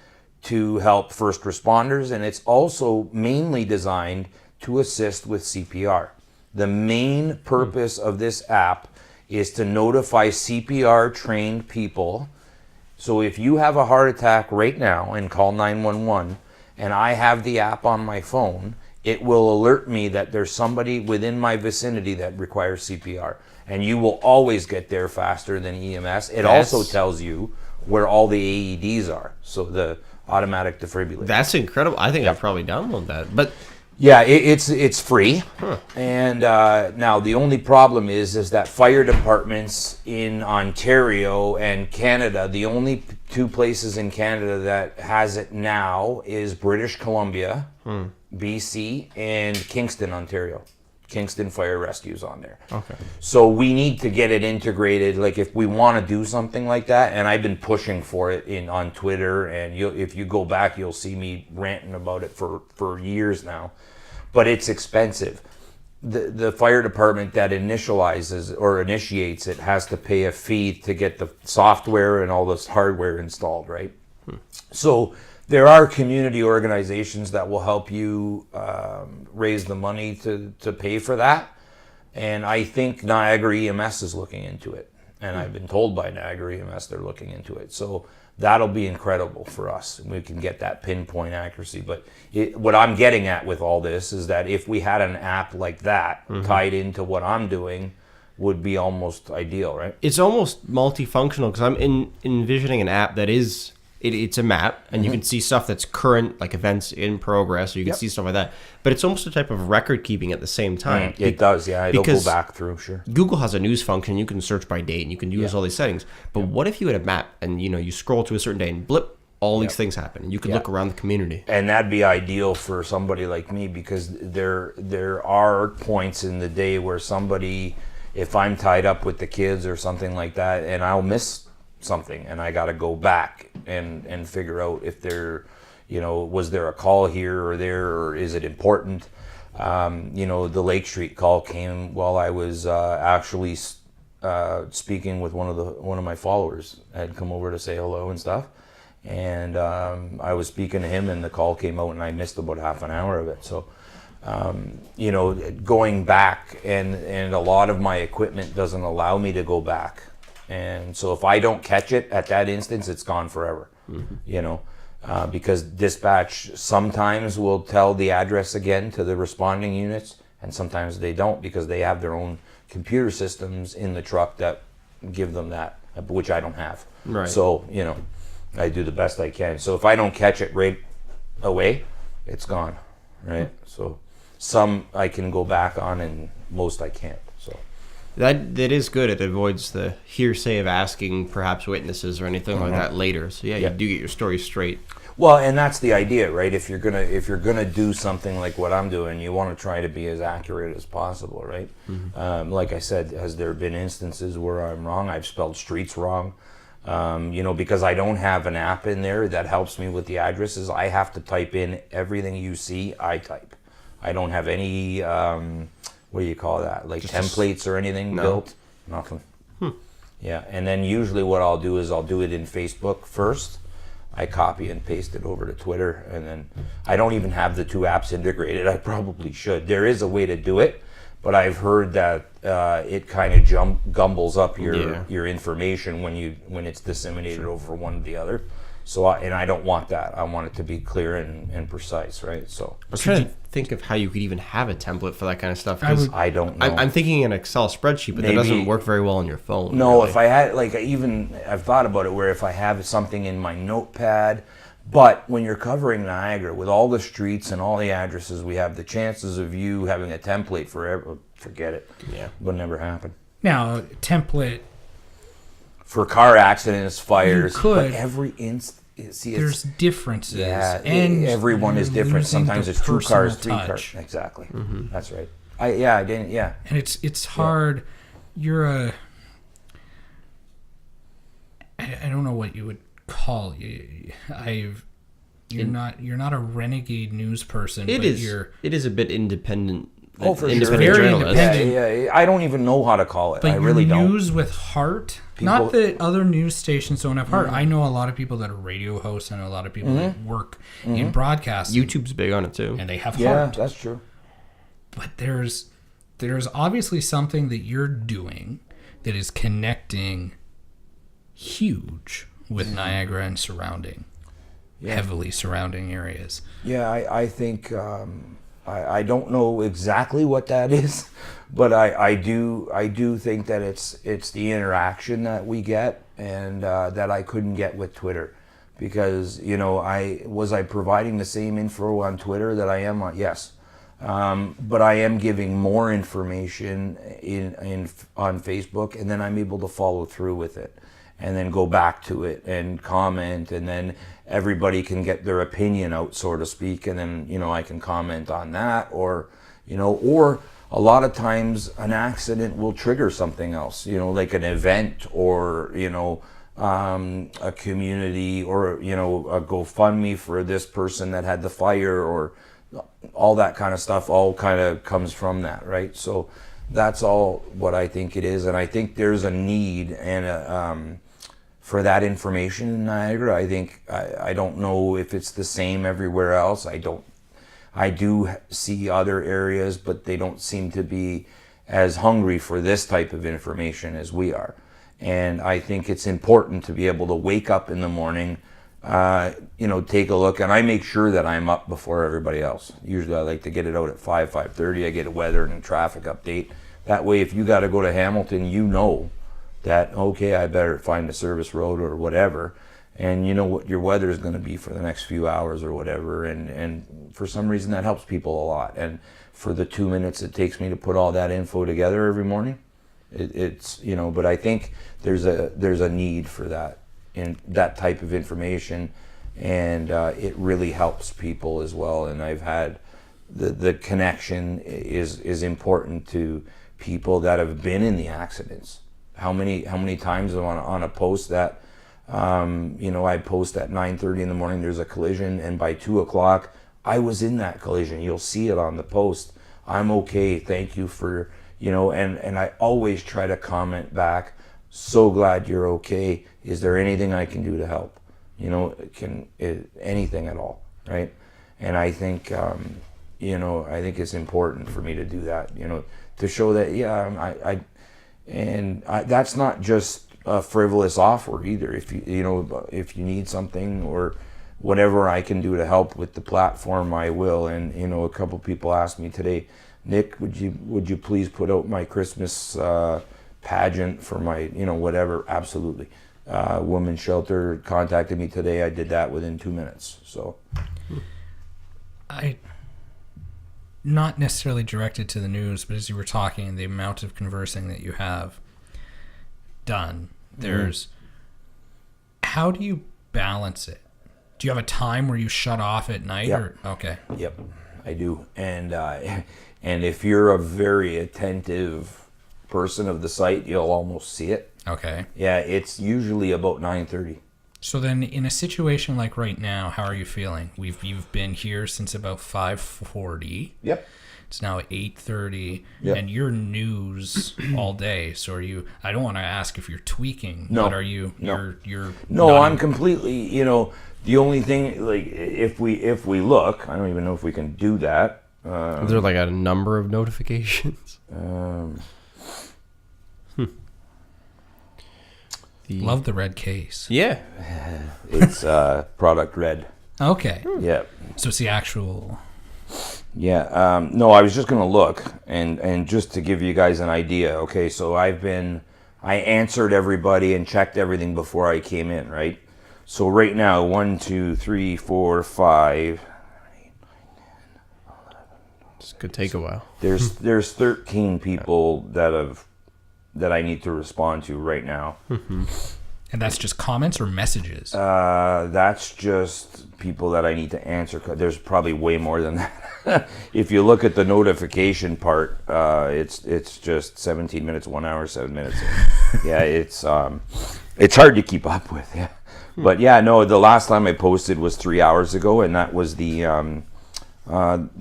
to help first responders, and it's also mainly designed to assist with CPR. The main purpose of this app is to notify CPR trained people. So if you have a heart attack right now and call 911, and I have the app on my phone, it will alert me that there's somebody within my vicinity that requires CPR. And you will always get there faster than EMS. It also tells you where all the AEDs are. So the automatic defibrillator. That's incredible. I think I'd probably download that. But Yeah, it's free. And now the only problem is that fire departments in Ontario and Canada, the only two places in Canada that has it now is British Columbia, BC, and Kingston, Ontario. Kingston Fire Rescue's on there. Okay. So we need to get it integrated. Like if we want to do something like that, and I've been pushing for it on Twitter, and if you go back, you'll see me ranting about it for years now. But it's expensive. The fire department that initializes or initiates it has to pay a fee to get the software and all this hardware installed, right? So there are community organizations that will help you raise the money to pay for that. And I think Niagara EMS is looking into it. And I've been told by Niagara EMS they're looking into it. So that'll be incredible for us. We can get that pinpoint accuracy. But what I'm getting at with all this is that if we had an app like that tied into what I'm doing, would be almost ideal, right? it's almost multifunctional because I'm envisioning an app that is... It's a map, and you can see stuff that's current, like events in progress, or you can see stuff like that. But it's almost a type of record keeping at the same time. It does, yeah. It'll go because back through, sure. Google has a news function. You can search by date, and you can use all these settings. But what if you had a map, and you scroll to a certain day, and blip, all these things happen. You could look around the community. And that'd be ideal for somebody like me, because there are points in the day where somebody, if I'm tied up with the kids or something like that, and I'll miss something, and I got to go back and figure out if there, was there a call here or there, or is it important? The Lake Street call came while I was actually speaking with one of my followers. I had come over to say hello and stuff, and I was speaking to him, and the call came out, and I missed about half an hour of it. So going back, and a lot of my equipment doesn't allow me to go back. And so if I don't catch it at that instance, it's gone forever, because dispatch sometimes will tell the address again to the responding units, and sometimes they don't, because they have their own computer systems in the truck that give them that, which I don't have. Right. So, I do the best I can. So if I don't catch it right away, it's gone, right? So some I can go back on, and most I can't. So. That is good. It avoids the hearsay of asking perhaps witnesses or anything like that later. So you do get your story straight. Well, and that's the idea, right? If you're gonna do something like what I'm doing, you want to try to be as accurate as possible, right? Like I said, has there been instances where I'm wrong? I've spelled streets wrong, because I don't have an app in there that helps me with the addresses. I have to type in everything you see. I type. I don't have any, what do you call that? Like Just templates or anything built? Nothing. Yeah, and then usually what I'll do is I'll do it in Facebook first. I copy and paste it over to Twitter, and then I don't even have the two apps integrated. I probably should. There is a way to do it, but I've heard that it kind of gumbles up your information when it's disseminated over one to the other. So I don't want that. I want it to be clear and precise, right? So I was trying to think of how you could even have a template for that kind of stuff. Because I don't know. I'm thinking an Excel spreadsheet, but that doesn't work very well on your phone. No, really. if I had, I've thought about it where if I have something in my notepad, but when you're covering Niagara with all the streets and all the addresses we have, the chances of you having a template forever, forget it. Yeah. Would never happen. Now, template. For car accidents, fires, You could. but every There's differences. Yeah, and everyone is different. losing Sometimes the it's 2 cars, personal 3 cars. touch. Exactly. That's right. I didn't. Yeah. And it's hard. You're I don't know what you would call you. You're not a renegade news person. It is a bit independent. Oh, for sure. Independent Very journalist. independent. Yeah. I don't even know how to call it. But I really you're don't. news with heart. People- Not that other news stations don't have heart. I know a lot of people that are radio hosts. I know a lot of people that work in broadcasting. YouTube's big on it too. And they have Yeah, heart. that's true. But there's obviously something that you're doing that is connecting huge with Niagara and heavily surrounding areas. Yeah, I think I don't know exactly what that is, but I do think that it's the interaction that we get and that I couldn't get with Twitter, because I providing the same info on Twitter that I am on? Yes, but I am giving more information on Facebook, and then I'm able to follow through with it, and then go back to it and comment, and then everybody can get their opinion out, so to speak, and then I can comment on that, or a lot of times an accident will trigger something else, like an event, or a community, or a GoFundMe for this person that had the fire, or all that kind of stuff all kind of comes from that, right? So that's all what I think it is, and I think there's a need and for that information in Niagara. I think I don't know if it's the same everywhere else. I do see other areas, but they don't seem to be as hungry for this type of information as we are. And I think it's important to be able to wake up in the morning, take a look, and I make sure that I'm up before everybody else. Usually I like to get it out at 5:30. I get a weather and a traffic update. That way, if you got to go to Hamilton, that, okay, I better find a service road or whatever, and you know what your weather is going to be for the next few hours or whatever, and for some reason that helps people a lot. And for the 2 minutes it takes me to put all that info together every morning, it's but I think there's a need for that, in that type of information, and it really helps people as well. And I've had the connection is important to people that have been in the accidents. How many times on a post that I post at 9:30 in the morning, there's a collision, and by 2:00 I was in that collision. You'll see it on the post. I'm okay, thank you for and I always try to comment back, so glad you're okay, is there anything I can do to help? Anything at all, right? And I think I think it's important for me to do that, to show that that's not just a frivolous offer either. If if you need something or whatever I can do to help with the platform, I will. And a couple people asked me today, Nick, would you please put out my Christmas pageant for my whatever? Absolutely. Women's Shelter contacted me today. I did that within 2 minutes. So not necessarily directed to the news, but as you were talking, the amount of conversing that you have done, there's how do you balance it? Do you have a time where you shut off at night? Yep. Or okay. Yep, I do. And if you're a very attentive person of the site, you'll almost see it. Okay. Yeah, it's usually about 9:30. So then, in a situation like right now, how are you feeling? You've been here since about 5:40. Yep. It's now 8:30, Yep. and you're news all day. So are you? I don't want to ask if you're tweaking. No. But are you? No. You're. No, not I'm in- completely. The only thing, like, if we look, I don't even know if we can do that. Is there like a number of notifications? Love the red case. Yeah. It's product red. Okay. Yeah. So it's the actual. Yeah. No, I was just gonna look and just to give you guys an idea. Okay, so I answered everybody and checked everything before I came in, right? So right now, 1, 2, 3, 4, 5. This could take a while. There's 13 people that I need to respond to right now. And that's just comments or messages. That's just people that I need to answer. There's probably way more than that. If you look at the notification part, it's just 17 minutes, 1 hour, 7 minutes. Yeah, it's hard to keep up with. Yeah, but yeah, no. The last time I posted was 3 hours ago, and that was the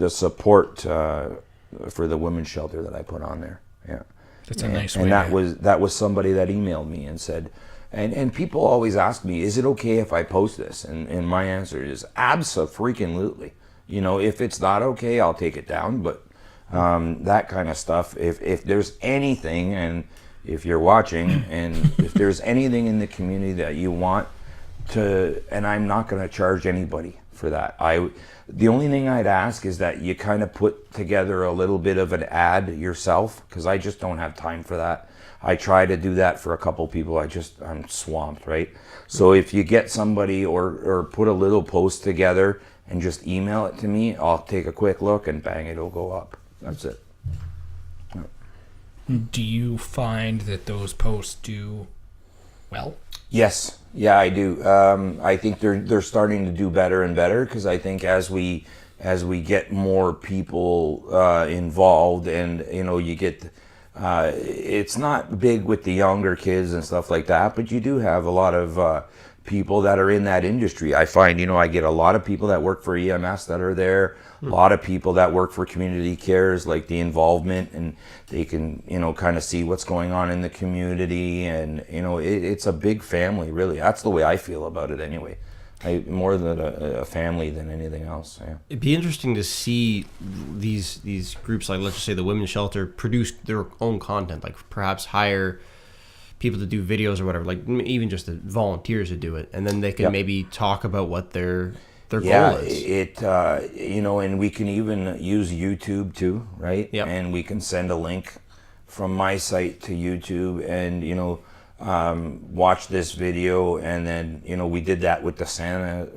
support for the women's shelter that I put on there. Yeah. That's a nice way. And that was somebody that emailed me and said, and people always ask me, is it okay if I post this? And my answer is abso-freaking-lutely. If it's not okay, I'll take it down. But that kind of stuff, if there's anything, and if you're watching, and if there's anything in the community that you want to, and I'm not going to charge anybody for that. The only thing I'd ask is that you kind of put together a little bit of an ad yourself, because I just don't have time for that. I try to do that for a couple people. I'm swamped, right? So if you get somebody or put a little post together and just email it to me, I'll take a quick look and bang, it'll go up. That's it. Do you find that those posts do well? Yes, yeah, I do. I think they're starting to do better and better, because I think as we get more people involved, and you get it's not big with the younger kids and stuff like that, but you do have a lot of people that are in that industry. I find I get a lot of people that work for EMS that are there. A lot of people that work for community cares, like the involvement, and they can, kind of see what's going on in the community, and, it's a big family, really. That's the way I feel about it anyway. More than a family than anything else. Yeah. It'd be interesting to see these groups, like let's just say the Women's Shelter, produce their own content, like perhaps hire people to do videos or whatever, like even just the volunteers to do it, and then they can maybe talk about what their goal is. And we can even use YouTube too, right? Yep. And we can send a link from my site to YouTube, and watch this video, and then we did that with the Santa,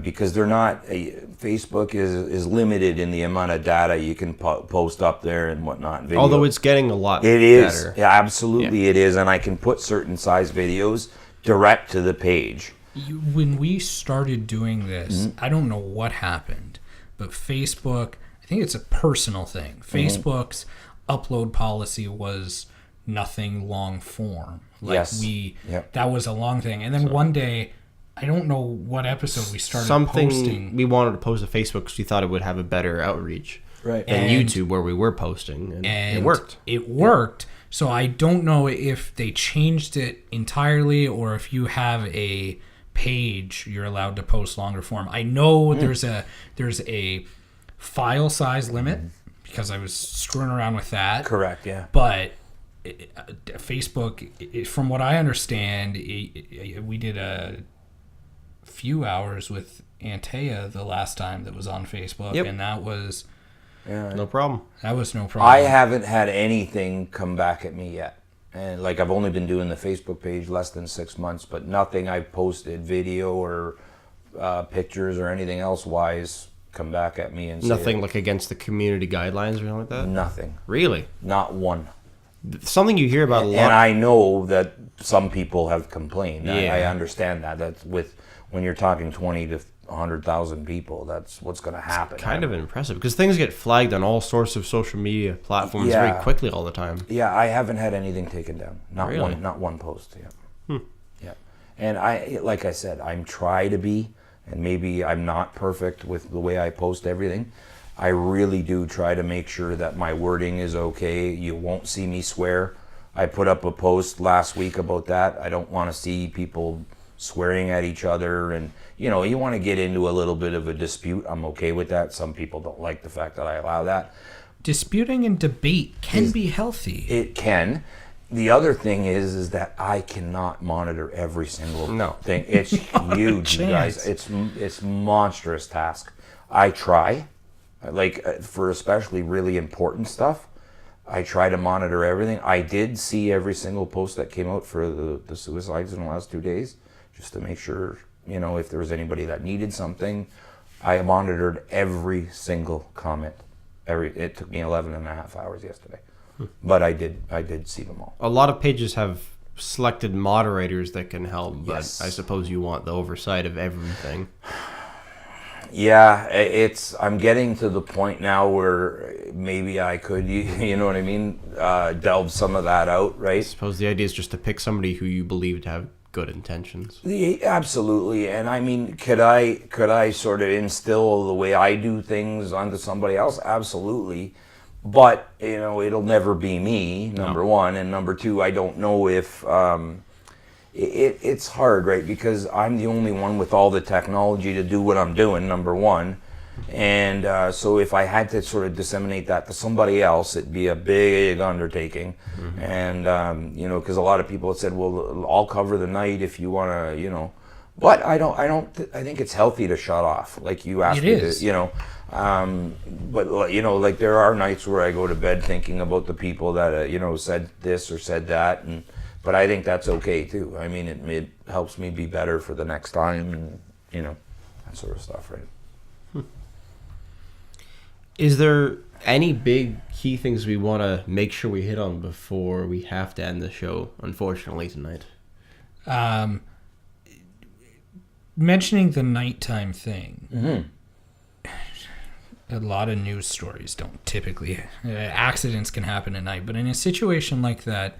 because they're not. Facebook is limited in the amount of data you can post up there and whatnot. Video. Although it's getting a lot it is better. Yeah, absolutely. It is, and I can put certain size videos direct to the page. When we started doing this, I don't know what happened, but Facebook, I think it's a personal thing. Facebook's upload policy was nothing long form. That was a long thing. And then one day, I don't know what episode we started posting. We wanted to post to Facebook because we thought it would have a better outreach than YouTube, where we were posting, and it worked. It worked. So I don't know if they changed it entirely, or if you have a page you're allowed to post longer form. I know there's a file size limit, because I was screwing around with that. Correct, yeah. But Facebook, from what I understand, we did a few hours with Antea the last time that was on Facebook, and that was no problem. That was no problem. I haven't had anything come back at me yet. And I've only been doing the Facebook page less than 6 months, but nothing I've posted, video or pictures or anything else wise, come back at me and say nothing like against the community guidelines or anything like that? Nothing. Really? Not one. Something you hear about a lot. And I know that some people have complained. Yeah. I understand that. That's when you're talking 20 to 100,000 people, that's what's going to happen. It's kind of impressive, because things get flagged on all sorts of social media platforms very quickly all the time. Yeah, I haven't had anything taken down. Not really? one post. Yeah. Yeah. And like I said, I'm try to be, and maybe I'm not perfect with the way I post everything. I really do try to make sure that my wording is okay. You won't see me swear. I put up a post last week about that. I don't want to see people swearing at each other, and you want to get into a little bit of a dispute. I'm okay with that. Some people don't like the fact that I allow that. Disputing and debate can be healthy. It can. The other thing is that I cannot monitor every single thing. It's huge, you guys. It's monstrous task. I try, for especially really important stuff. I try to monitor everything. I did see every single post that came out for the suicides in the last 2 days, just to make sure, if there was anybody that needed something. I monitored every single comment. It took me 11 and a half hours yesterday. But I did see them all. A lot of pages have selected moderators that can help, Yes. but I suppose you want the oversight of everything. Yeah, I'm getting to the point now where maybe I could, you know what I mean, delve some of that out, right? I suppose the idea is just to pick somebody who you believe to have good intentions. Absolutely. And I mean, could I sort of instill the way I do things onto somebody else? Absolutely. But, it'll never be me, number one. And number two, I don't know if it's hard, right? Because I'm the only one with all the technology to do what I'm doing, number one. And so if I had to sort of disseminate that to somebody else, it'd be a big undertaking. Mm-hmm. And, because a lot of people have said, well, I'll cover the night if you want to, But I think it's healthy to shut off, like you asked me to, but there are nights where I go to bed thinking about the people that said this or said that, but I think that's okay too. I mean, it helps me be better for the next time, and that sort of stuff, right? Is there any big key things we want to make sure we hit on before we have to end the show, unfortunately, tonight? Mentioning the nighttime thing. Mm-hmm. A lot of news stories don't typically... accidents can happen at night, but in a situation like that,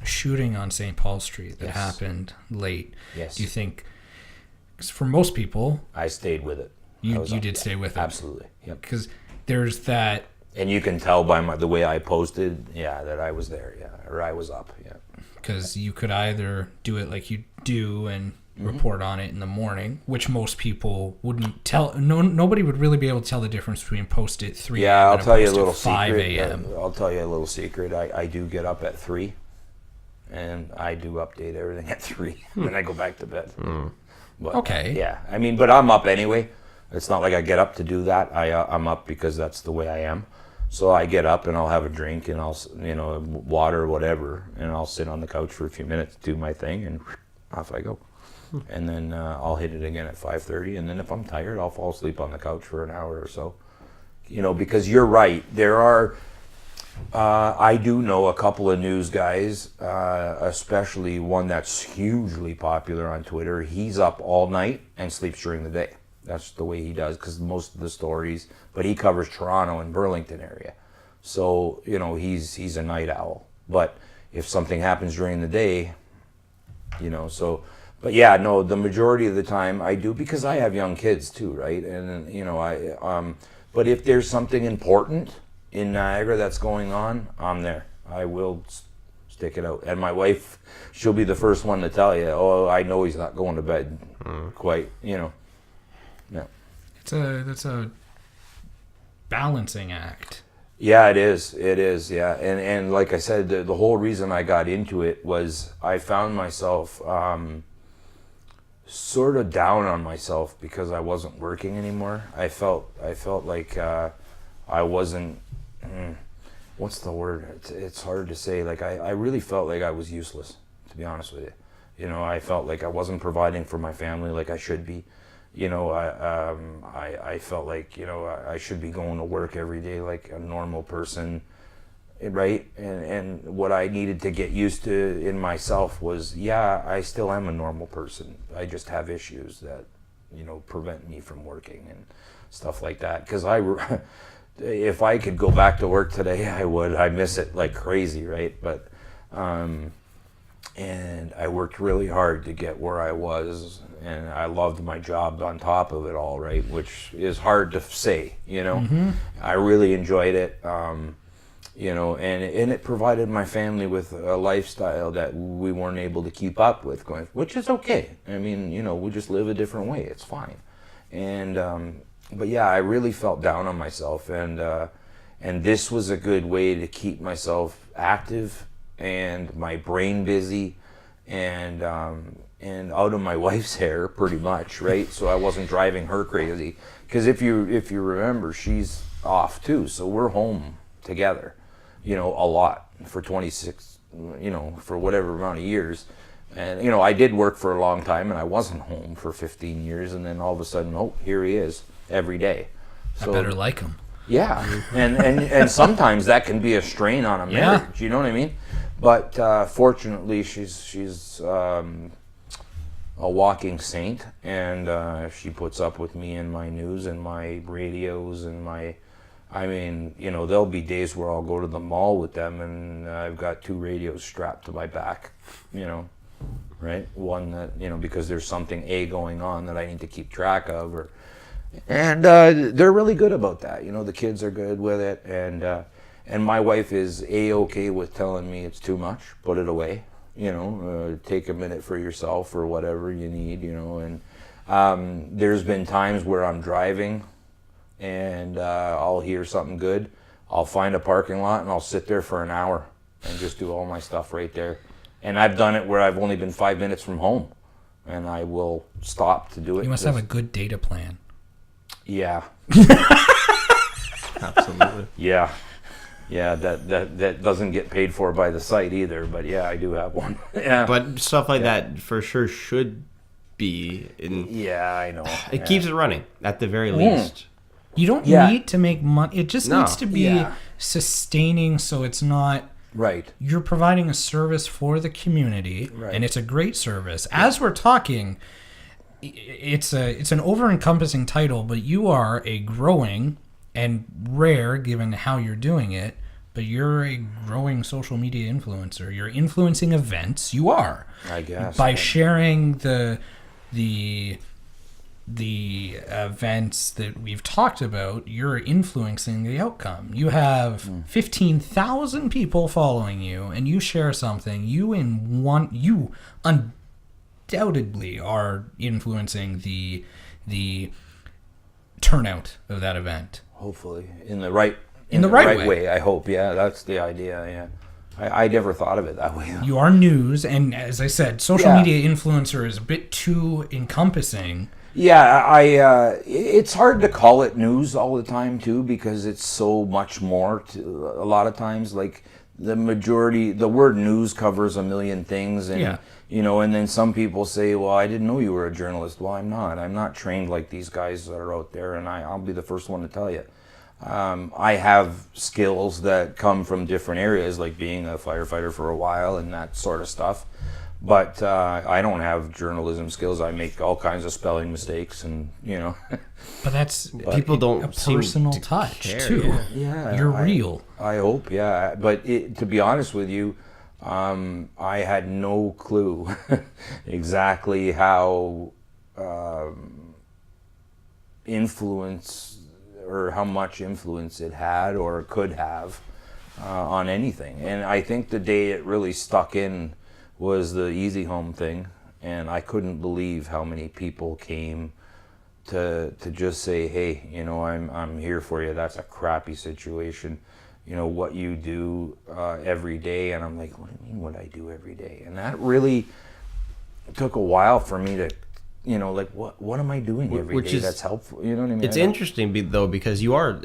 a shooting on St. Paul Street that happened late, do you think... Cause for most people... I stayed with it. You did stay with it. Absolutely. Yep. Because there's that... And you can tell by the way I posted, that I was there, or I was up, Because you could either do it like you do and report on it in the morning, which most people wouldn't tell. Nobody would really be able to tell the difference between post at 3 a.m. I'll tell you a little 5 secret. a.m. I'll tell you a little secret. I do get up at 3, and I do update everything at 3, and then I go back to bed. But, okay. Yeah, I mean, but I'm up anyway. It's not like I get up to do that. I'm up because that's the way I am. So I get up and I'll have a drink and I'll, water or whatever, and I'll sit on the couch for a few minutes, do my thing, and off I go. And then I'll hit it again at 5:30, and then if I'm tired, I'll fall asleep on the couch for an hour or so. Because you're right. There are, I do know a couple of news guys, especially one that's hugely popular on Twitter. He's up all night and sleeps during the day. That's the way he does, because most of the stories, but he covers Toronto and Burlington area. So, he's a night owl. But if something happens during the day, but yeah, no, the majority of the time I do, because I have young kids too, right? And, but if there's something important in Niagara that's going on, I'm there. I will stick it out. And my wife, she'll be the first one to tell you, oh, I know he's not going to bed quite, Yeah. That's a balancing act. Yeah, it is. It is, yeah. And like I said, the whole reason I got into it was I found myself sort of down on myself because I wasn't working anymore. I felt like I wasn't, what's the word? It's hard to say. Like I really felt like I was useless, to be honest with you. I felt like I wasn't providing for my family like I should be. I felt like, I should be going to work every day like a normal person, right? And what I needed to get used to in myself was, I still am a normal person. I just have issues that, prevent me from working and stuff like that. Because if I could go back to work today, I would. I miss it like crazy, right? But and I worked really hard to get where I was, and I loved my job on top of it all, right? Which is hard to say, I really enjoyed it, and it provided my family with a lifestyle that we weren't able to keep up with, which is okay. I mean, we just live a different way. It's fine. And but yeah, I really felt down on myself, and this was a good way to keep myself active and my brain busy, and out of my wife's hair, pretty much, right? So I wasn't driving her crazy, because if you remember, she's off too, so we're home together, a lot for 26, for whatever amount of years. And I did work for a long time, and I wasn't home for 15 years, and then all of a sudden, here he is every day. So, I better like him. Yeah, and sometimes that can be a strain on a marriage. You know what I mean? But fortunately, she's a walking saint, and she puts up with me and my news and my radios and there'll be days where I'll go to the mall with them, and I've got 2 radios strapped to my back, right? One that, because there's something going on that I need to keep track of, and they're really good about that. The kids are good with it, and my wife is okay with telling me it's too much, put it away, take a minute for yourself or whatever you need, and there's been times where I'm driving and I'll hear something good. I'll find a parking lot and I'll sit there for an hour and just do all my stuff right there. And I've done it where I've only been 5 minutes from home, and I will stop to do it. You must have a good data plan. Yeah. Absolutely. Yeah, that doesn't get paid for by the site either, but yeah, I do have one. Yeah. But stuff like that for sure should be in. Yeah, I know. It keeps it running at the very least. You don't need to make money. It just needs to be Yeah. sustaining, so it's not. Right. You're providing a service for the community, Right. and it's a great service. As we're talking, it's an over-encompassing title, but you are a growing and rare, given how you're doing it, but you're a growing social media influencer. You're influencing events. You are. I guess. By sharing the events that we've talked about, you're influencing the outcome. You have 15,000 people following you, and you share something. You undoubtedly are influencing the turnout of that event. Hopefully, in the right way. I hope. Yeah, that's the idea. Yeah, I never thought of it that way. You are news, and as I said, social media influencer is a bit too encompassing. Yeah, it's hard to call it news all the time too, because it's so much more. A lot of times, like the word news covers a million things, and and then some people say, "Well, I didn't know you were a journalist." Well, I'm not. I'm not trained like these guys that are out there, and I'll be the first one to tell you. I have skills that come from different areas, like being a firefighter for a while and that sort of stuff. But I don't have journalism skills. I make all kinds of spelling mistakes, and But people don't a personal seem to touch care, too. Yeah, You're real. I hope, yeah. But to be honest with you, I had no clue exactly how influence or how much influence it had or could have on anything. And I think the day it really stuck in was the Easyhome thing, and I couldn't believe how many people came to just say, "Hey, I'm here for you. That's a crappy situation. What you do every day." And I'm like, "What do you mean what I do every day?" And that really took a while for me to, like, what am I doing every day that's helpful? You know what I mean? It's interesting though, because you are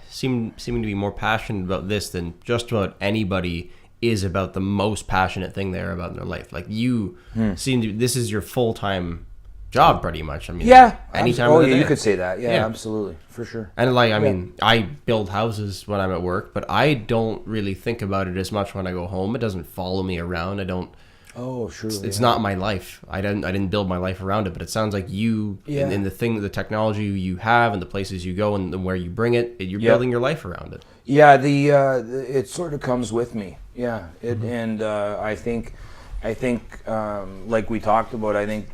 seeming to be more passionate about this than just about anybody is about the most passionate thing they're about in their life. Like you seem to, this is your full-time job pretty much. I mean, anytime of the day. You could say that. Yeah, absolutely. For sure. And like, I mean, I build houses when I'm at work, but I don't really think about it as much when I go home. It doesn't follow me around. I don't. Oh, sure. It's not my life. I didn't build my life around it, but it sounds like you in the technology you have and the places you go and where you bring it, you're building your life around it. Yeah, it sort of comes with me. Yeah, and I think I think, like we talked about, I think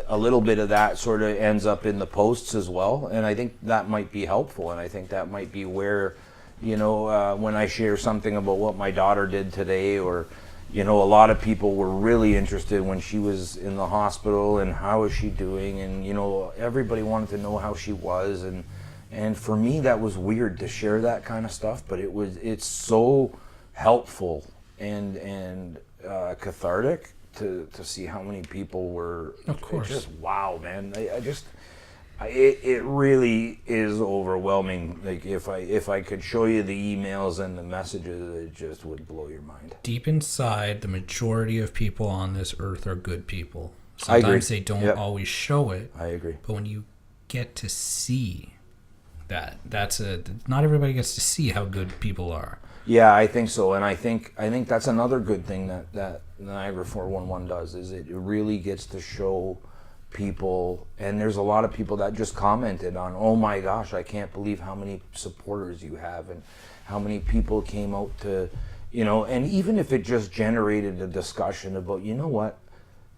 a little bit of that sort of ends up in the posts as well, and I think that might be helpful, and I think that might be where, when I share something about what my daughter did today, or, a lot of people were really interested when she was in the hospital and how is she doing, and, everybody wanted to know how she was, and for me that was weird to share that kind of stuff, but it's so helpful and cathartic to see how many people were. Of course. Just wow, man. It really is overwhelming. Like if I could show you the emails and the messages, it just would blow your mind. Deep inside, the majority of people on this earth are good people. I agree. Sometimes they don't always show it. I agree. But when you get to see that, not everybody gets to see how good people are. Yeah, I think so, and I think that's another good thing that Niagara 411 does, is it really gets to show people, and there's a lot of people that just commented on, oh my gosh, I can't believe how many supporters you have, and how many people came out to, and even if it just generated a discussion about, what,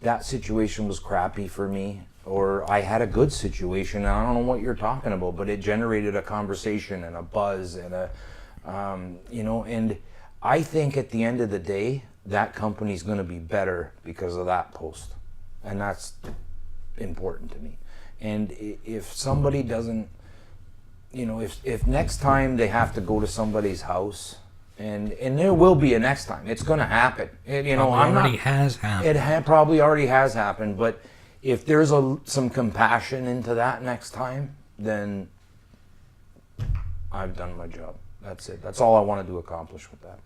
that situation was crappy for me, or I had a good situation, and I don't know what you're talking about, but it generated a conversation and a buzz and and I think at the end of the day, that company's going to be better because of that post. And that's important to me. And if somebody doesn't, if next time they have to go to somebody's house, and there will be a next time, it's going to happen. Has happened. It probably already has happened, but if there's some compassion into that next time, then I've done my job. That's it. That's all I wanted to accomplish with that.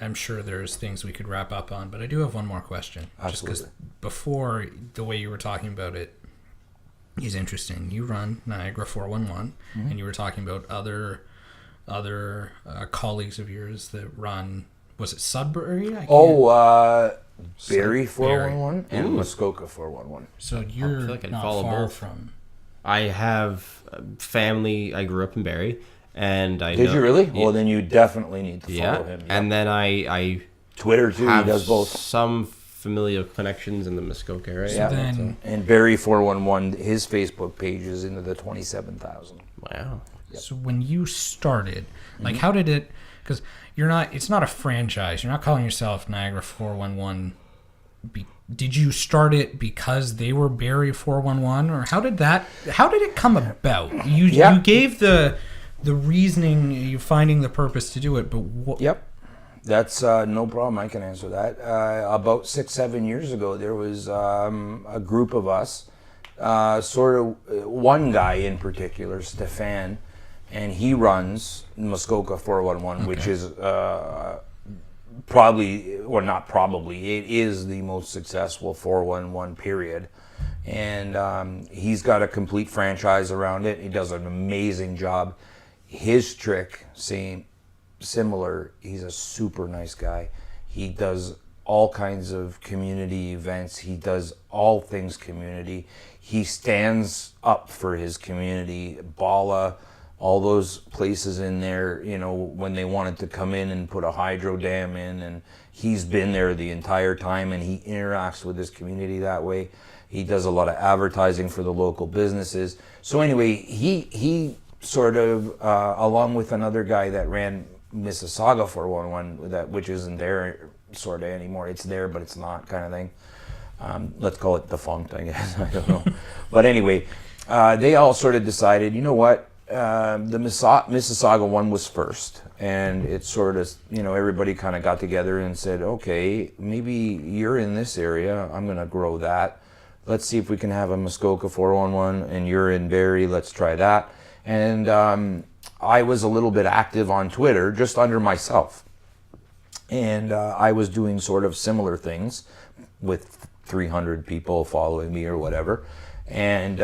I'm sure there's things we could wrap up on, but I do have one more question. Absolutely. Just because before, the way you were talking about it is interesting. You run Niagara 411, and you were talking about other colleagues of yours that run, was it Sudbury? Barrie 411 and Muskoka 411. So you're like I'd not follow far both. from... I have family. I grew up in Barrie, and Did you really? Yeah. Well, then you definitely need to follow him. Yep. And then I Twitter too. He does both. Some familial connections in the Muskoka area. So then, and Barrie 411, his Facebook page is into the 27,000. Wow. Yep. So when you started, like, how did it? Because it's not a franchise. You're not calling yourself Niagara 411. Did you start it because they were Barrie 411, or how did it come about? You gave the reasoning, you finding the purpose to do it, but what? Yep, that's no problem. I can answer that. About 6-7 years ago, there was a group of us, one guy in particular, Stefan, and he runs Muskoka 411, which is it is the most successful 411 period, and he's got a complete franchise around it. He does an amazing job. His trick, similar, he's a super nice guy. He does all kinds of community events. He does all things community. He stands up for his community. Bala, all those places in there, when they wanted to come in and put a hydro dam in, and he's been there the entire time, and he interacts with his community that way. He does a lot of advertising for the local businesses. So anyway, he sort of, along with another guy that ran Mississauga 411, which isn't there sort of anymore. It's there, but it's not, kind of thing. Let's call it defunct, I guess. I don't know. But anyway, they all sort of decided, you know what? The Mississauga one was first, and it sort of, everybody kind of got together and said, okay, maybe you're in this area, I'm going to grow that. Let's see if we can have a Muskoka 411, and you're in Barrie, let's try that. And I was a little bit active on Twitter, just under myself. And I was doing sort of similar things with 300 people following me or whatever. And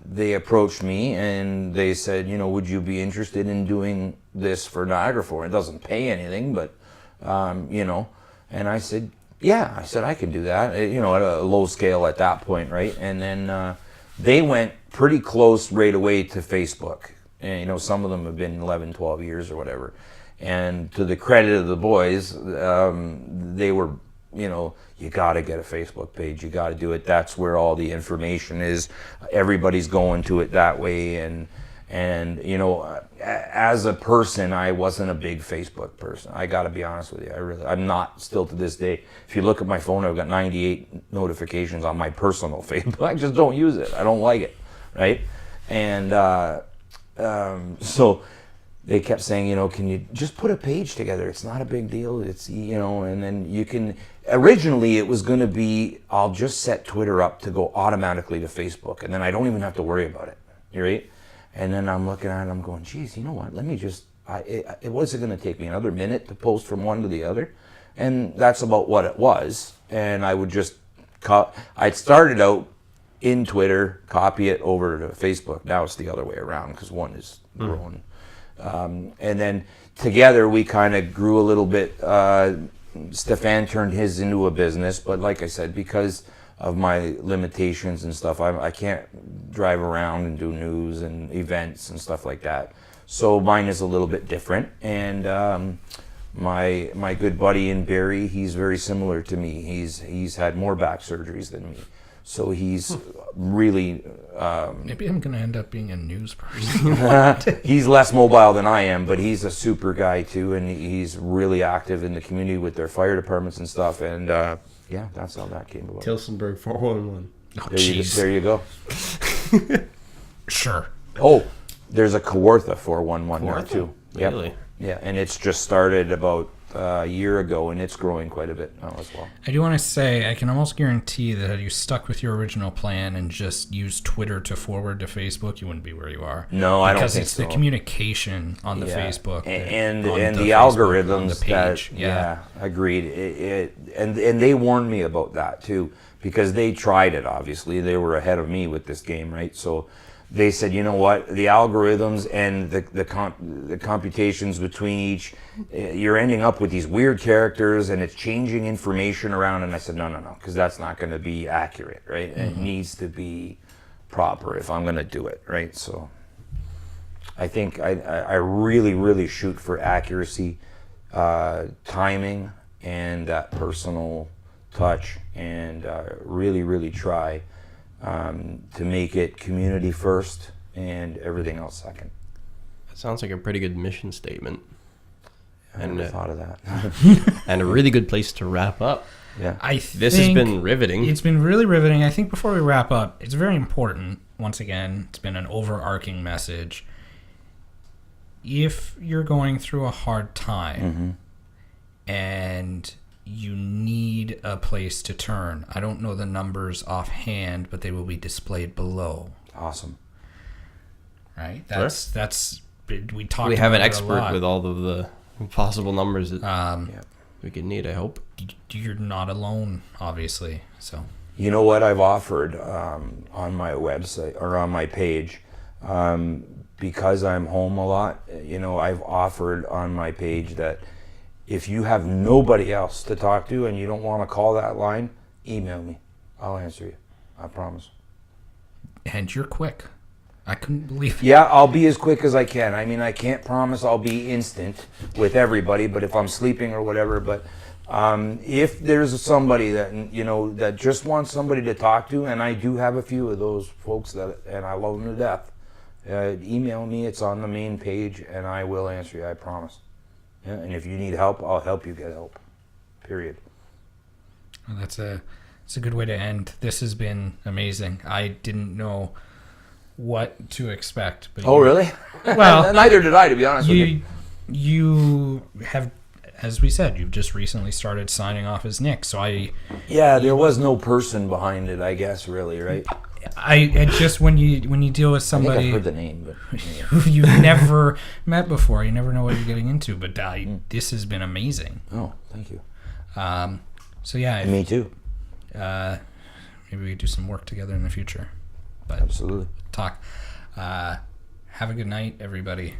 they approached me and they said, would you be interested in doing this for Niagara 4? It doesn't pay anything, but, and I said, yeah, I can do that, at a low scale at that point, right? And then they went pretty close right away to Facebook. And, some of them have been 11, 12 years or whatever. And to the credit of the boys, they were, you got to get a Facebook page. You got to do it. That's where all the information is. Everybody's going to it that way. And as a person, I wasn't a big Facebook person. I got to be honest with you. I'm not still to this day. If you look at my phone, I've got 98 notifications on my personal Facebook. I just don't use it. I don't like it, right? And so they kept saying, can you just put a page together? It's not a big deal. It's, and then you can, originally it was going to be, I'll just set Twitter up to go automatically to Facebook, and then I don't even have to worry about it, right? And then I'm looking at it, I'm going, geez, you know what? Let me just, it wasn't going to take me another minute to post from one to the other. And that's about what it was. And I would just, I'd started out in Twitter, copy it over to Facebook. Now it's the other way around because one is growing. And then together we kind of grew a little bit. Stefan turned his into a business, but like I said, because of my limitations and stuff, I can't drive around and do news and events and stuff like that. So mine is a little bit different. And my good buddy in Barrie, he's very similar to me. He's had more back surgeries than me. So he's really... Maybe I'm going to end up being a news person. He's less mobile than I am, but he's a super guy too, and he's really active in the community with their fire departments and stuff. And yeah, that's how that came about. Tilsonburg 411. Oh, There you go. Sure. Oh, there's a Kawartha 411 now too. Yep. Really? Yeah, and it's just started about a year ago, and it's growing quite a bit now as well. I do want to say, I can almost guarantee that had you stuck with your original plan and just used Twitter to forward to Facebook, you wouldn't be where you are. No, I don't think so. Because it's the communication on the Facebook. And on the Facebook, algorithms on the page. that, agreed. And they warned me about that too, because they tried it, obviously. They were ahead of me with this game, right? So they said, you know what, the algorithms and the computations between each, you're ending up with these weird characters and it's changing information around. And I said, no, because that's not going to be accurate, right? Mm-hmm. It needs to be proper if I'm going to do it, right? So I think I really, really shoot for accuracy, timing, and that personal touch, and really, really try to make it community first and everything else second. That sounds like a pretty good mission statement. I never thought of that. And a really good place to wrap up. Yeah. This has been riveting. It's been really riveting. I think before we wrap up, it's very important. Once again, it's been an overarching message. If you're going through a hard time and you need a place to turn, I don't know the numbers offhand, but they will be displayed below. Awesome. Right? That's we talked. We have an about it a expert lot. with all of the possible numbers that we could need, I hope. You're not alone, obviously. So you know what I've offered on my website or on my page, because I'm home a lot, I've offered on my page that if you have nobody else to talk to and you don't want to call that line, email me. I'll answer you. I promise. And you're quick. I couldn't believe it. Yeah, I'll be as quick as I can. I mean, I can't promise I'll be instant with everybody, but if I'm sleeping or whatever, but if there's somebody that, that just wants somebody to talk to, and I do have a few of those folks and I love them to death, email me. It's on the main page, and I will answer you, I promise. Yeah, and if you need help, I'll help you get help. Period. Well, that's a good way to end. This has been amazing. I didn't know what to expect. But really? Well, neither did I, to be honest with you. You have, as we said, you've just recently started signing off as Nick. So there was no person behind it, I guess, really, right? I just when you deal with somebody, I think I've heard the name, but who you've never met before, you never know what you're getting into. But this has been amazing. Oh, thank you. So yeah, me too. Maybe we could do some work together in the future. But absolutely. Talk. Have a good night, everybody.